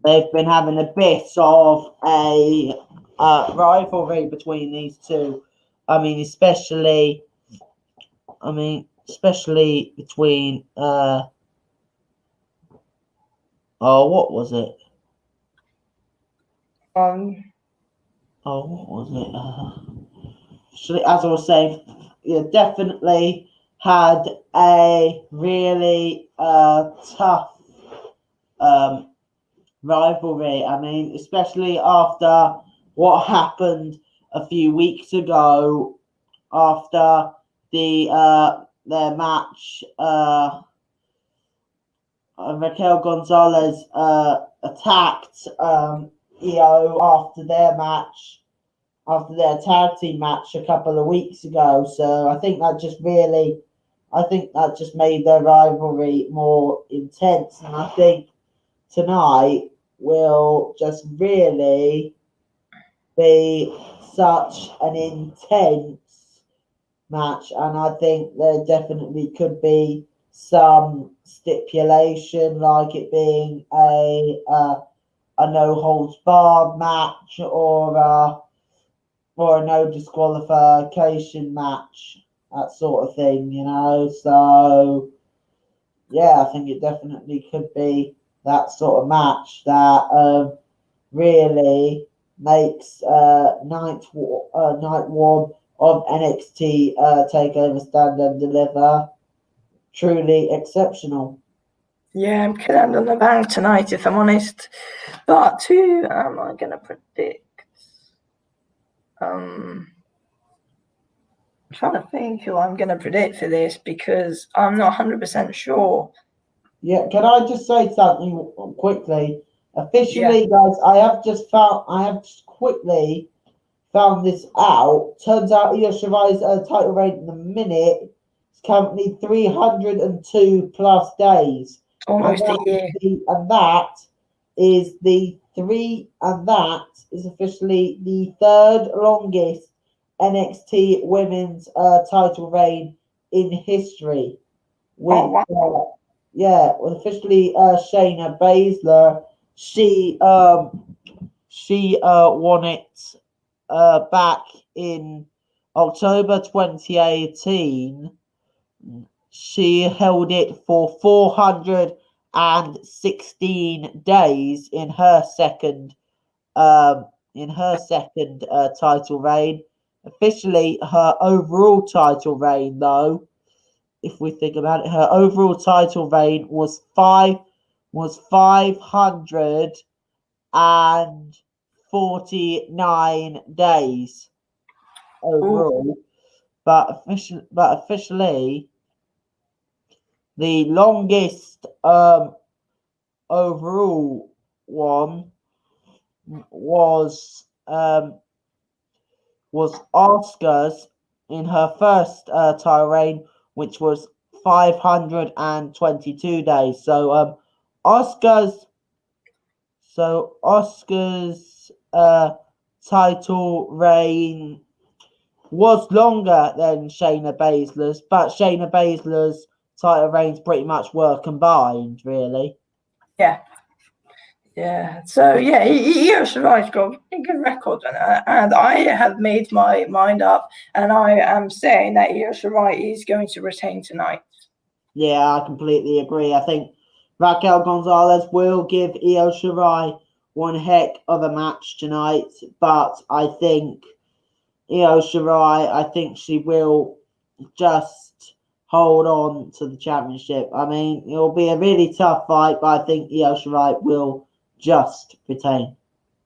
they've been having a bit of a rivalry between these two. I mean, especially between what was it? What was it? As I was saying, definitely had a really tough rivalry. I mean, especially after what happened a few weeks ago after their match. Raquel Gonzalez attacked Io after their tag team match a couple of weeks ago. So I think that just made their rivalry more intense. And I think tonight will just really be such an intense match. And I think there definitely could be some stipulation, like it being a no holds barred match or a no disqualification match, that sort of thing, So yeah, I think it definitely could be that sort of match that really makes night one of NXT Takeover Stand and Deliver truly exceptional. Yeah, I'm killing on the bank tonight, if I'm honest. But who am I going to predict? I'm trying to think who I'm going to predict for this because I'm not 100% sure. Yeah, can I just say something quickly? Officially, guys, I have just quickly found this out. Turns out Io Shirai's title reign in the minute is currently 302 plus days. Almost a year. And that is officially the third longest NXT women's title reign in history. Officially Shayna Baszler. She won it back in October 2018. She held it for 416 days in her second title reign. Officially, her overall title reign, though, if we think about it, her overall title reign was 549 days overall. But officially, the longest overall one was Asuka's in her first title reign, which was 522 days. So Asuka's title reign was longer than Shayna Baszler's, but Shayna Baszler's title reigns pretty much were combined, really. Yeah. So yeah, Io Shirai's got a good record on it, and I have made my mind up, and I am saying that Io Shirai is going to retain tonight. Yeah, I completely agree. I think Raquel Gonzalez will give Io Shirai one heck of a match tonight, but I think Io Shirai, I think she will just hold on to the championship. I mean, it will be a really tough fight, but I think Io Shirai will just retain.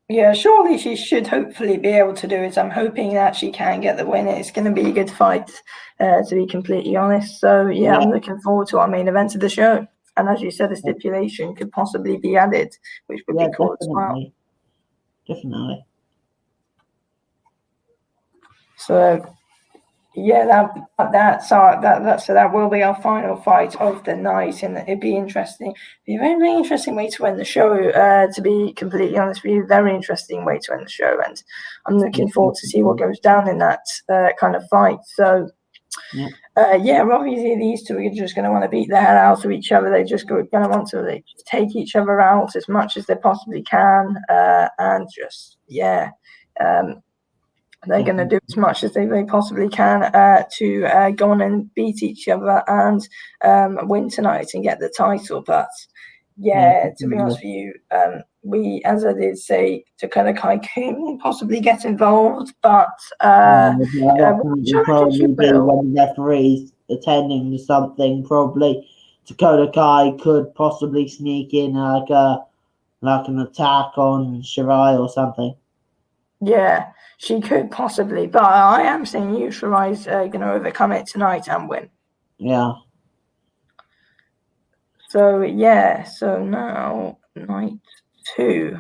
Yeah, surely she should hopefully be able to do it. I'm hoping that she can get the win. It's going to be a good fight, to be completely honest. So yeah, I'm looking forward to our main event of the show. And as you said, a stipulation could possibly be added, which would be cool as well. Definitely. So Yeah, that will be our final fight of the night, and it'd be interesting. It'd be a very, very interesting way to end the show. To be completely honest with you, very interesting way to end the show, and I'm looking forward to see what goes down in that kind of fight. So, obviously these two are just going to want to beat the hell out of each other. They're just going to want to take each other out as much as they possibly can, and just they're going to do as much as they possibly can to go on and beat each other and win tonight and get the title. But to be honest with you, we, as I did say, Dakota Kai could possibly get involved, but probably be one of the referees attending to something. Probably Dakota Kai could possibly sneak in like an attack on Shirai or something. Yeah, she could possibly, but I am saying you Shirai's going to overcome it tonight and win. Yeah. So now night 2.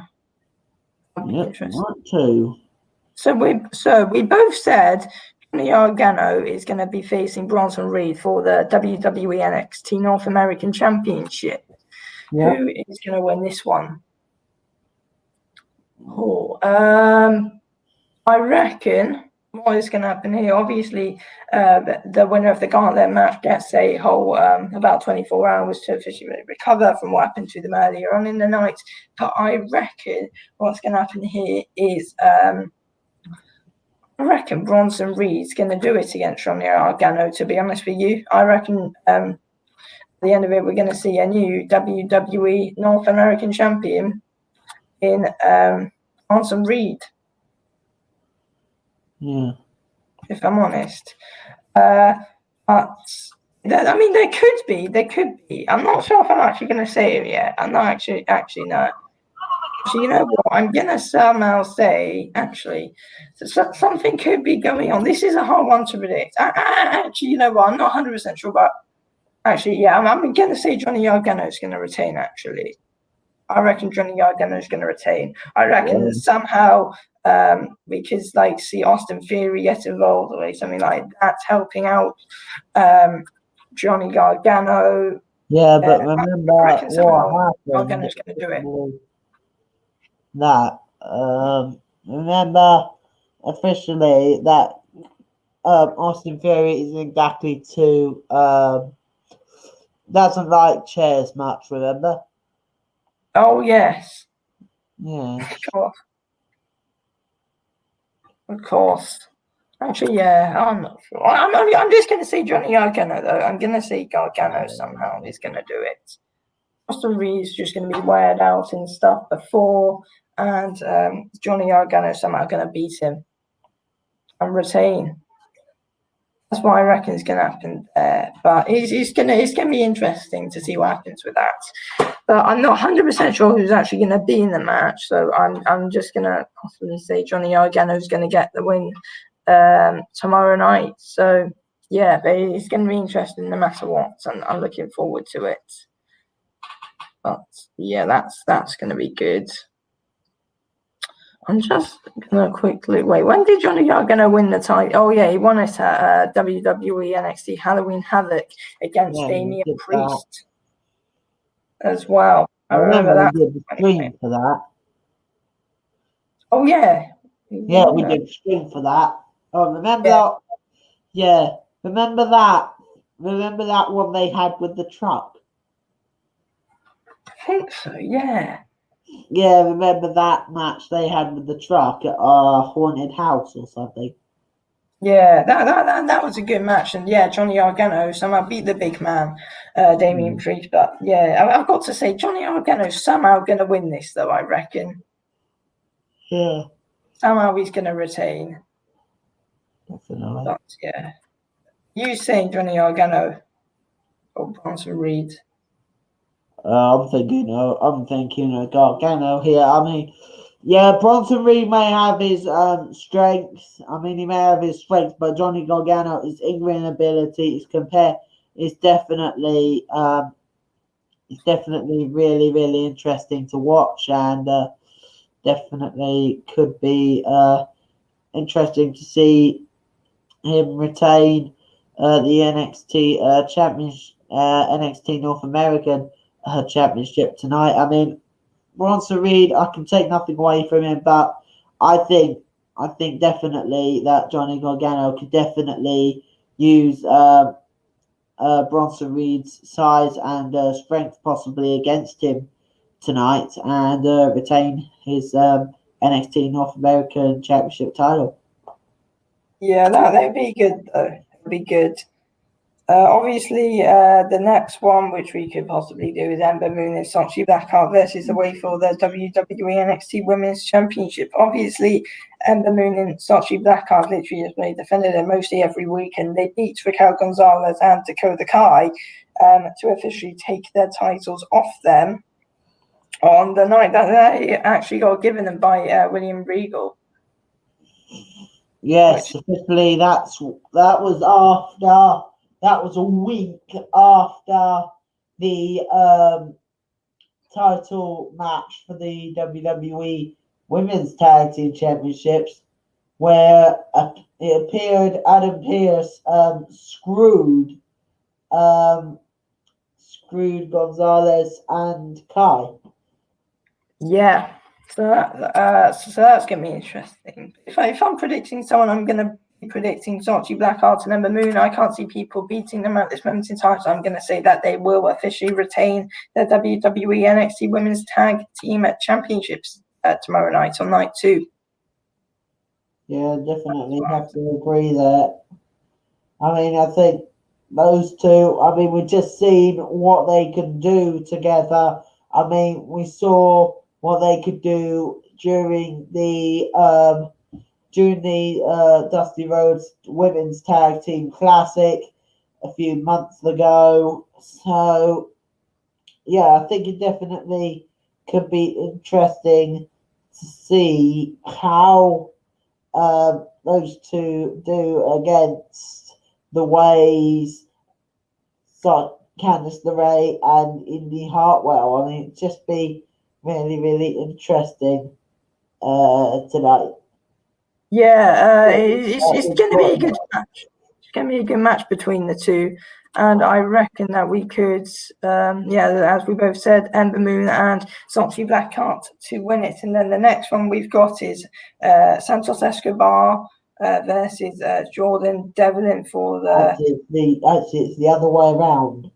Yep, night 2. So we both said Johnny Gargano is going to be facing Bronson Reed for the WWE NXT North American Championship. Yeah. Who is going to win this one? I reckon what is going to happen here, obviously, the winner of the gauntlet match gets a whole about 24 hours to officially recover from what happened to them earlier on in the night. But I reckon what's going to happen here is I reckon Bronson Reed's going to do it against Johnny Gargano, to be honest with you. I reckon at the end of it, we're going to see a new WWE North American champion in Bronson Reed. Yeah. If I'm honest. But I mean, there could be. I'm not sure if I'm actually going to say it yet. I'm not actually no. So you know what? I'm going to somehow say, actually, something could be going on. This is a hard one to predict. Actually, you know what? I'm not 100% sure, but actually, I'm going to say Johnny Gargano is going to retain, actually. I reckon Johnny Gargano is going to retain. I reckon somehow because see Austin Theory get involved or something like that's helping out Johnny Gargano. Yeah, but remember what happened. Gargano's going to do it. That remember officially that Austin Theory isn't exactly too doesn't like chairs much. Remember? Oh yes. Yeah. Of course. Actually, I'm not sure. I'm just going to say Johnny Gargano, though. I'm going to say Gargano somehow is going to do it. Austin Reed's just going to be weared out and stuff before, and Johnny Gargano somehow going to beat him and retain. That's what I reckon is going to happen there. But it's going to be interesting to see what happens with that. But I'm not 100% sure who's actually going to be in the match. So I'm just going to possibly say Johnny Gargano is going to get the win tomorrow night. So but it's going to be interesting no matter what. And I'm looking forward to it. But that's going to be good. I'm just going to quickly wait. When did Johnny Gargano win the title? Oh, yeah, he won it at WWE NXT Halloween Havoc against Damian Priest as well. I remember that. We did the stream for that. Oh, yeah. Yeah, we did stream for that. Oh, remember that? Yeah, remember that? Remember that one they had with the truck? I think so, yeah. Yeah, remember that match they had with the truck at a haunted house or something? Yeah, that was a good match, and Johnny Gargano somehow beat the big man, Damian Priest. But I've got to say, Johnny Gargano's somehow going to win this, though. I reckon. Yeah. Somehow he's going to retain. Definitely. But you saying Johnny Gargano or Bronson Reed? I'm thinking Gargano here. I mean, Bronson Reed may have his strengths. I mean, he may have his strengths, but Johnny Gargano, his in-ring ability, is definitely really, really interesting to watch, and definitely could be interesting to see him retain the NXT NXT North American Championship tonight. I mean, Bronson Reed, I can take nothing away from him, but I think definitely that Johnny Gargano could definitely use Bronson Reed's size and strength possibly against him tonight and retain his NXT North American Championship title. Yeah, that'd be good though. That'd be good. Obviously, the next one which we could possibly do is Ember Moon and Shotzi Blackheart versus away for the WWE NXT Women's Championship. Obviously, Ember Moon and Shotzi Blackheart literally just defended it mostly every week, and they beat Raquel Gonzalez and Dakota Kai to officially take their titles off them on the night that they actually got given them by William Regal. Yes, officially that was a week after the title match for the WWE Women's Tag Team Championships, where it appeared Adam Pearce screwed Gonzalez and Kai. Yeah. So that's going to be interesting. If I'm predicting someone, I'm going to be predicting Shotzi Blackheart and Ember Moon. I can't see people beating them at this moment in time, so I'm going to say that they will officially retain the WWE NXT Women's Tag Team Championships tomorrow night on night 2. Yeah, definitely have to agree there. I mean, I think those two, I mean, we've just seen what they can do together. I mean, we saw what they could do during the Dusty Rhodes Women's Tag Team Classic a few months ago. So, yeah, I think it definitely could be interesting to see how those two do against the ways Candice LeRae and Indy Hartwell. I mean, it'd just be really, really interesting tonight. Yeah, it's going to be a good match. It's going to be a good match between the two. And I reckon that we could, as we both said, Ember Moon and Shotzi Blackheart to win it. And then the next one we've got is Santos Escobar versus Jordan Devlin for the... Actually, it's the other way around.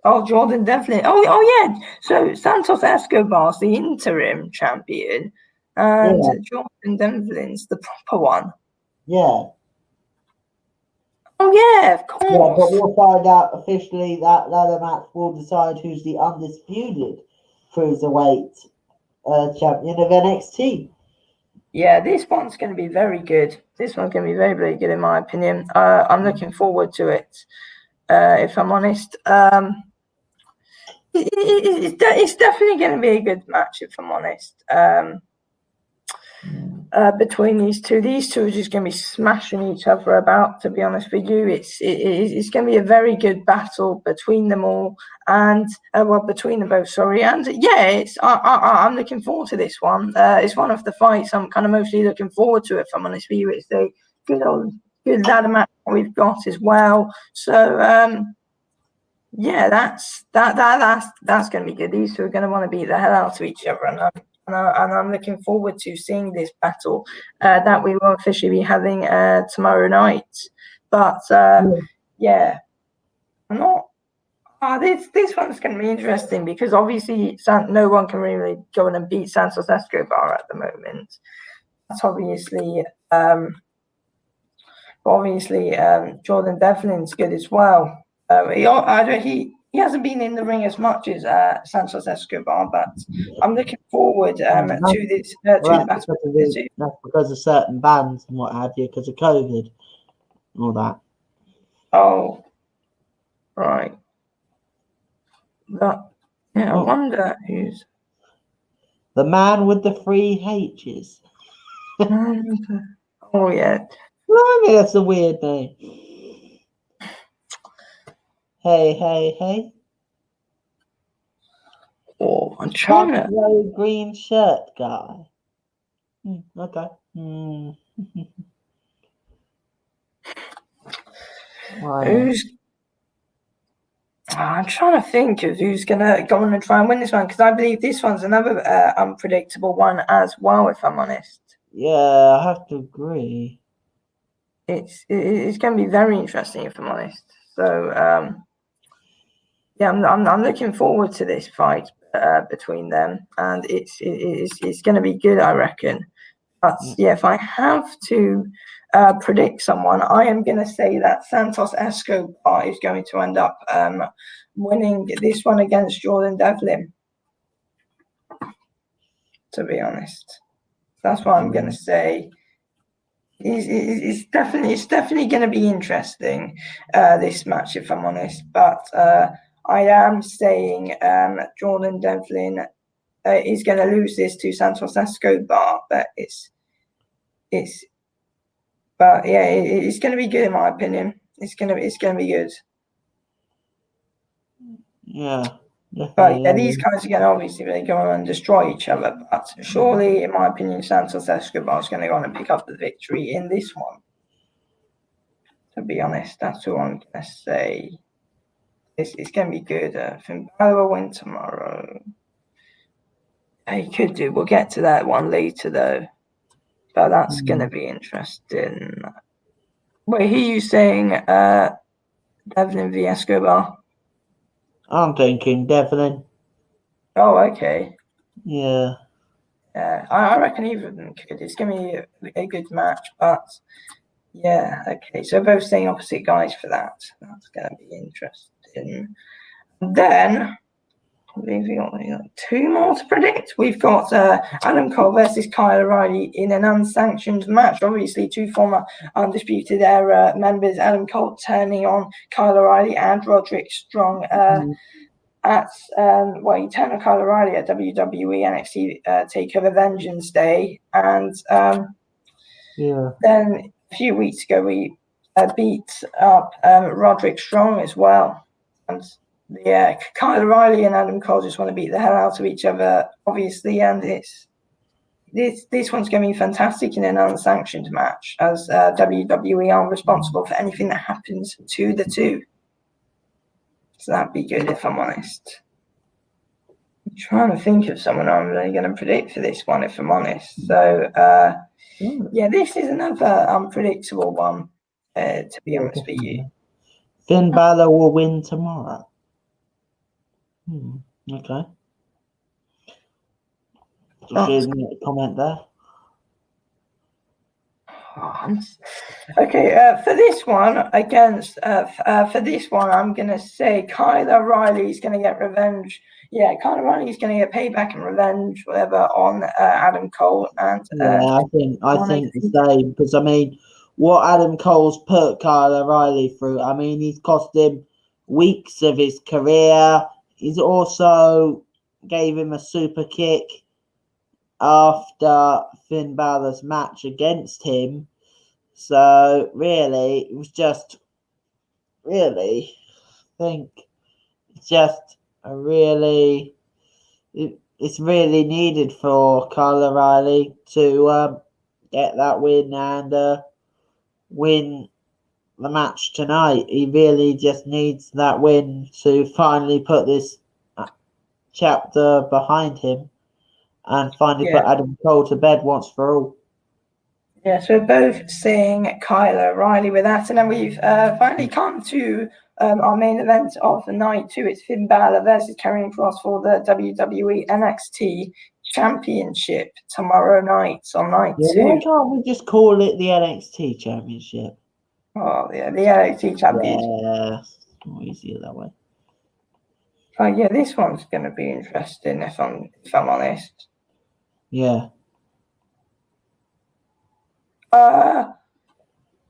Oh, Jordan Devlin. Oh, yeah. So Santos Escobar's the interim champion, and Jordan Devlin's the proper one. Yeah. Oh, yeah, of course. Yeah, but we'll find out officially that ladder match will decide who's the undisputed cruiserweight champion of NXT. Yeah, this one's going to be very good. This one's going to be very, very good in my opinion. I'm looking forward to it, if I'm honest. It's definitely going to be a good match, if I'm honest. Between these two are just going to be smashing each other about. To be honest with you, it's going to be a very good battle between them all, and between them both. Sorry, and yeah, I'm looking forward to this one. It's one of the fights I'm kind of mostly looking forward to. If I'm honest with you, it's a good ladder match we've got as well. So yeah, that's going to be good. These two are going to want to beat the hell out of each other, and I'm looking forward to seeing this battle that we will officially be having tomorrow night. But yeah, I'm not. This one's going to be interesting because obviously no one can really go in and beat Santos Escobar at the moment. That's obviously Jordan Devlin's good as well. He hasn't been in the ring as much as Santos Escobar, but I'm looking forward to this. That's because of certain bans and what have you, because of COVID and all that. Oh, right. But yeah, I wonder who's the man with the 3 H's. Oh yeah. I mean, that's a weird name. Hey. Oh, I'm trying to. Green shirt guy. Okay. Who's? I'm trying to think of who's going to go on and try and win this one, because I believe this one's another unpredictable one as well, if I'm honest. Yeah, I have to agree. It's going to be very interesting, if I'm honest. So, yeah, I'm looking forward to this fight between them, and it's going to be good, I reckon. But yeah, if I have to predict someone, I am going to say that Santos Escobar is going to end up winning this one against Jordan Devlin. To be honest, that's what I'm going to say. It's definitely going to be interesting, this match, if I'm honest. But I am saying Jordan Devlin is going to lose this to Santos Escobar, but it's going to be good in my opinion. It's going to be good. Yeah. But yeah, these guys are going to obviously go on and destroy each other. But surely, in my opinion, Santos Escobar is going to go on and pick up the victory in this one. To be honest, that's what I'm going to say. It's going to be good. Finn Balor will win tomorrow. He could do. We'll get to that one later, though. But that's going to be interesting. Wait, who are you saying? Devlin v Escobar? I'm thinking Devlin. Oh, okay. Yeah. I reckon either of them could. It's going to be a good match, but yeah, okay. So both saying opposite guys for that. That's going to be interesting. And then we've got two more to predict. We've got Adam Cole versus Kyle O'Reilly in an unsanctioned match. Obviously, two former Undisputed Era members, Adam Cole turning on Kyle O'Reilly and Roderick Strong at he turned on Kyle O'Reilly at WWE NXT Takeover Vengeance Day, and then a few weeks ago we beat up Roderick Strong as well, and yeah, Kyle O'Reilly and Adam Cole just want to beat the hell out of each other, obviously, and this one's going to be fantastic in an unsanctioned match, as WWE aren't responsible for anything that happens to the two. So that'd be good, if I'm honest. I'm trying to think of someone I'm really going to predict for this one, if I'm honest. So, yeah, this is another unpredictable one, to be honest with you. Finn Balor will win tomorrow. Okay. Just a comment there. Okay, for this one I'm gonna say Kyle O'Reilly's gonna get revenge. Yeah, Kyle O'Reilly's gonna get payback and revenge, whatever, on Adam Cole. And I think the same, because I mean, what Adam Cole's put Kyle O'Reilly through. I mean, he's cost him weeks of his career. He's also gave him a super kick after Finn Balor's match against him. So really, it was just really, I think it's just a really, it's really needed for Kyle O'Reilly to get that win and win the match tonight. He really just needs that win to finally put this chapter behind him and finally put Adam Cole to bed once for all. Yeah, so we're both seeing Kyle O'Reilly with that, and then we've finally come to our main event of the night too. It's Finn Balor versus Karrion Kross for the WWE NXT Championship tomorrow night on night 2. Why can't we just call it the NXT Championship? Oh yeah, the NXT Championship. Yeah, it's more easier that way. But yeah, this one's going to be interesting if I'm honest. Yeah.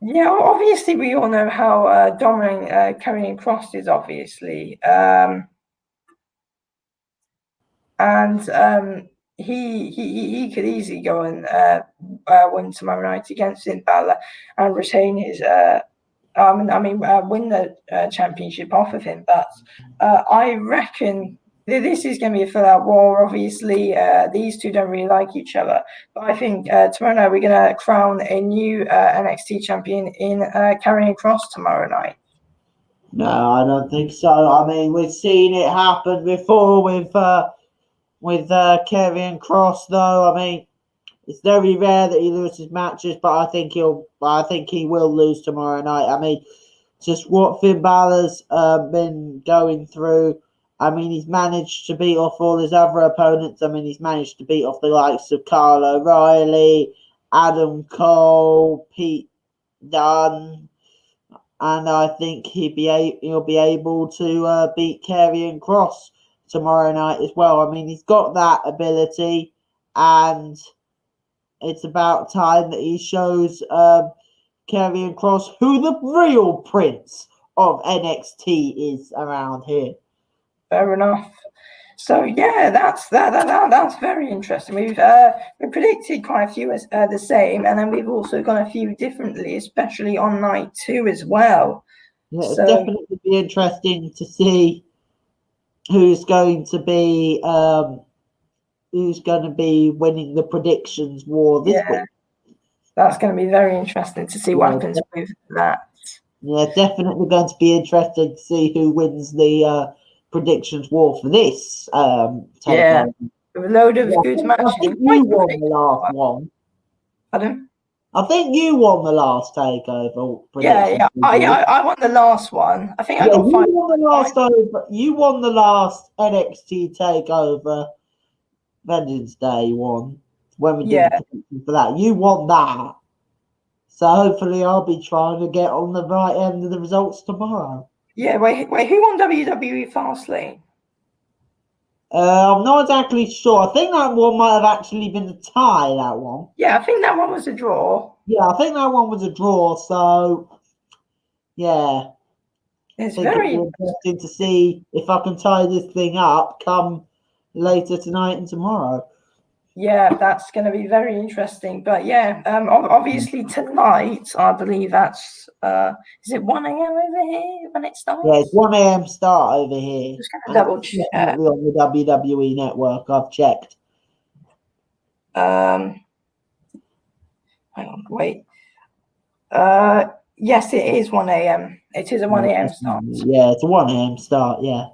Yeah, obviously we all know how dominant Karrion Kross is, obviously, and he could easily go and win tomorrow night against Finn Balor and retain his win the championship off of him. But I reckon this is going to be a full-out war. Obviously, these two don't really like each other. But I think tomorrow night we're going to crown a new NXT champion in Karrion Kross tomorrow night. No, I don't think so. I mean, we've seen it happen before with Karrion Kross, though. I mean, it's very rare that he loses matches, but I think he will lose tomorrow night. I mean, just what Finn Balor's been going through. I mean, he's managed to beat off all his other opponents. I mean, he's managed to beat off the likes of Kyle O'Reilly, Adam Cole, Pete Dunne, and I think he'll be able to beat Karrion Kross tomorrow night as well. I mean, he's got that ability, and it's about time that he shows Karrion Kross who the real prince of NXT is around here. Fair enough. So yeah, that's very interesting. We've predicted quite a few as the same, and then we've also got a few differently, especially on night 2 as well. Yeah, it's definitely be interesting to see who's going to be winning the predictions war this week. That's going to be very interesting to see what happens with that. Yeah, definitely going to be interesting to see who wins the predictions war for this. Yeah, a load of good matches. I think you won the last one. Pardon? I think you won the last takeover. Yeah. I won the last one. I think I got 5. You won the last NXT takeover Vengeance Day one when we did the prediction for that. You won that. So hopefully I'll be trying to get on the right end of the results tomorrow. Yeah, wait, who won WWE Fastlane? I'm not exactly sure. I think that one might have actually been a tie, that one. Yeah, I think that one was a draw. Yeah, I think that one was a draw, so yeah. It's very interesting to see if I can tie this thing up come later tonight and tomorrow. Yeah, that's going to be very interesting. But yeah, obviously tonight, I believe that's is it 1 a.m. over here when it starts? Yeah, it's 1 a.m. start over here. Just going to double check. Definitely on the WWE network. I've checked. Hang on, wait. Yes, it is 1 a.m. It is a 1 a.m. start. Yeah, it's a 1 a.m. start. Yeah.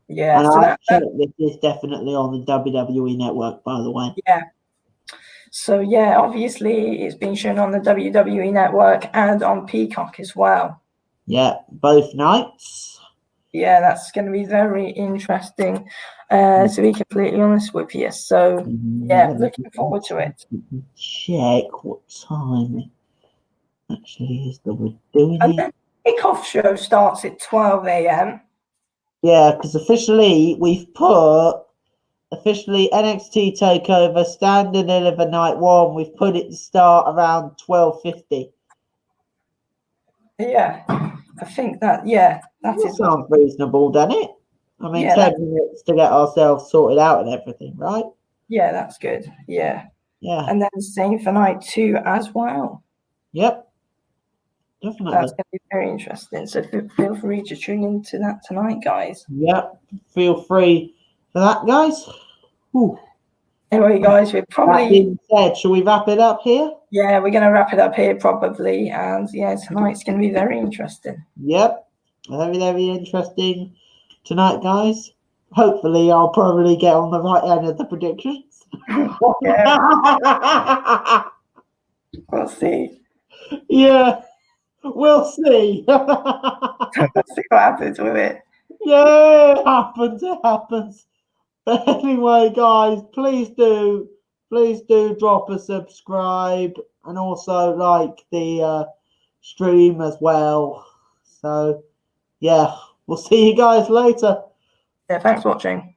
Yeah, and so this is definitely on the WWE network, by the way. Yeah. So yeah, obviously it's been shown on the WWE network and on Peacock as well. Yeah, both nights. Yeah, that's going to be very interesting, to be completely honest with you. So yeah, looking forward to it. Check what time it actually is that we're doing and it. Then the kickoff show starts at 12 a.m. Yeah, because officially we've put NXT Takeover Stand and Deliver Night 1. We've put it to start around 12:50. Yeah, I think that sounds reasonable, doesn't it? I mean, 10 minutes to get ourselves sorted out and everything, right? Yeah, that's good. Yeah. Yeah. And then same for night 2 as well. Yep. Definitely. That's going to be very interesting. So feel free to tune into that tonight, guys. Yep. Feel free for that, guys. Whew. Anyway, guys, we're probably... That being said, shall we wrap it up here? Yeah, we're going to wrap it up here probably. And yeah, tonight's going to be very interesting. Yep. Very, very interesting tonight, guys. Hopefully, I'll probably get on the right end of the predictions. We'll see. Yeah. We'll see. Let's see what happens with it. Yeah, it happens. But anyway, guys, please do drop a subscribe and also like the stream as well. So, yeah, we'll see you guys later. Yeah, thanks for watching.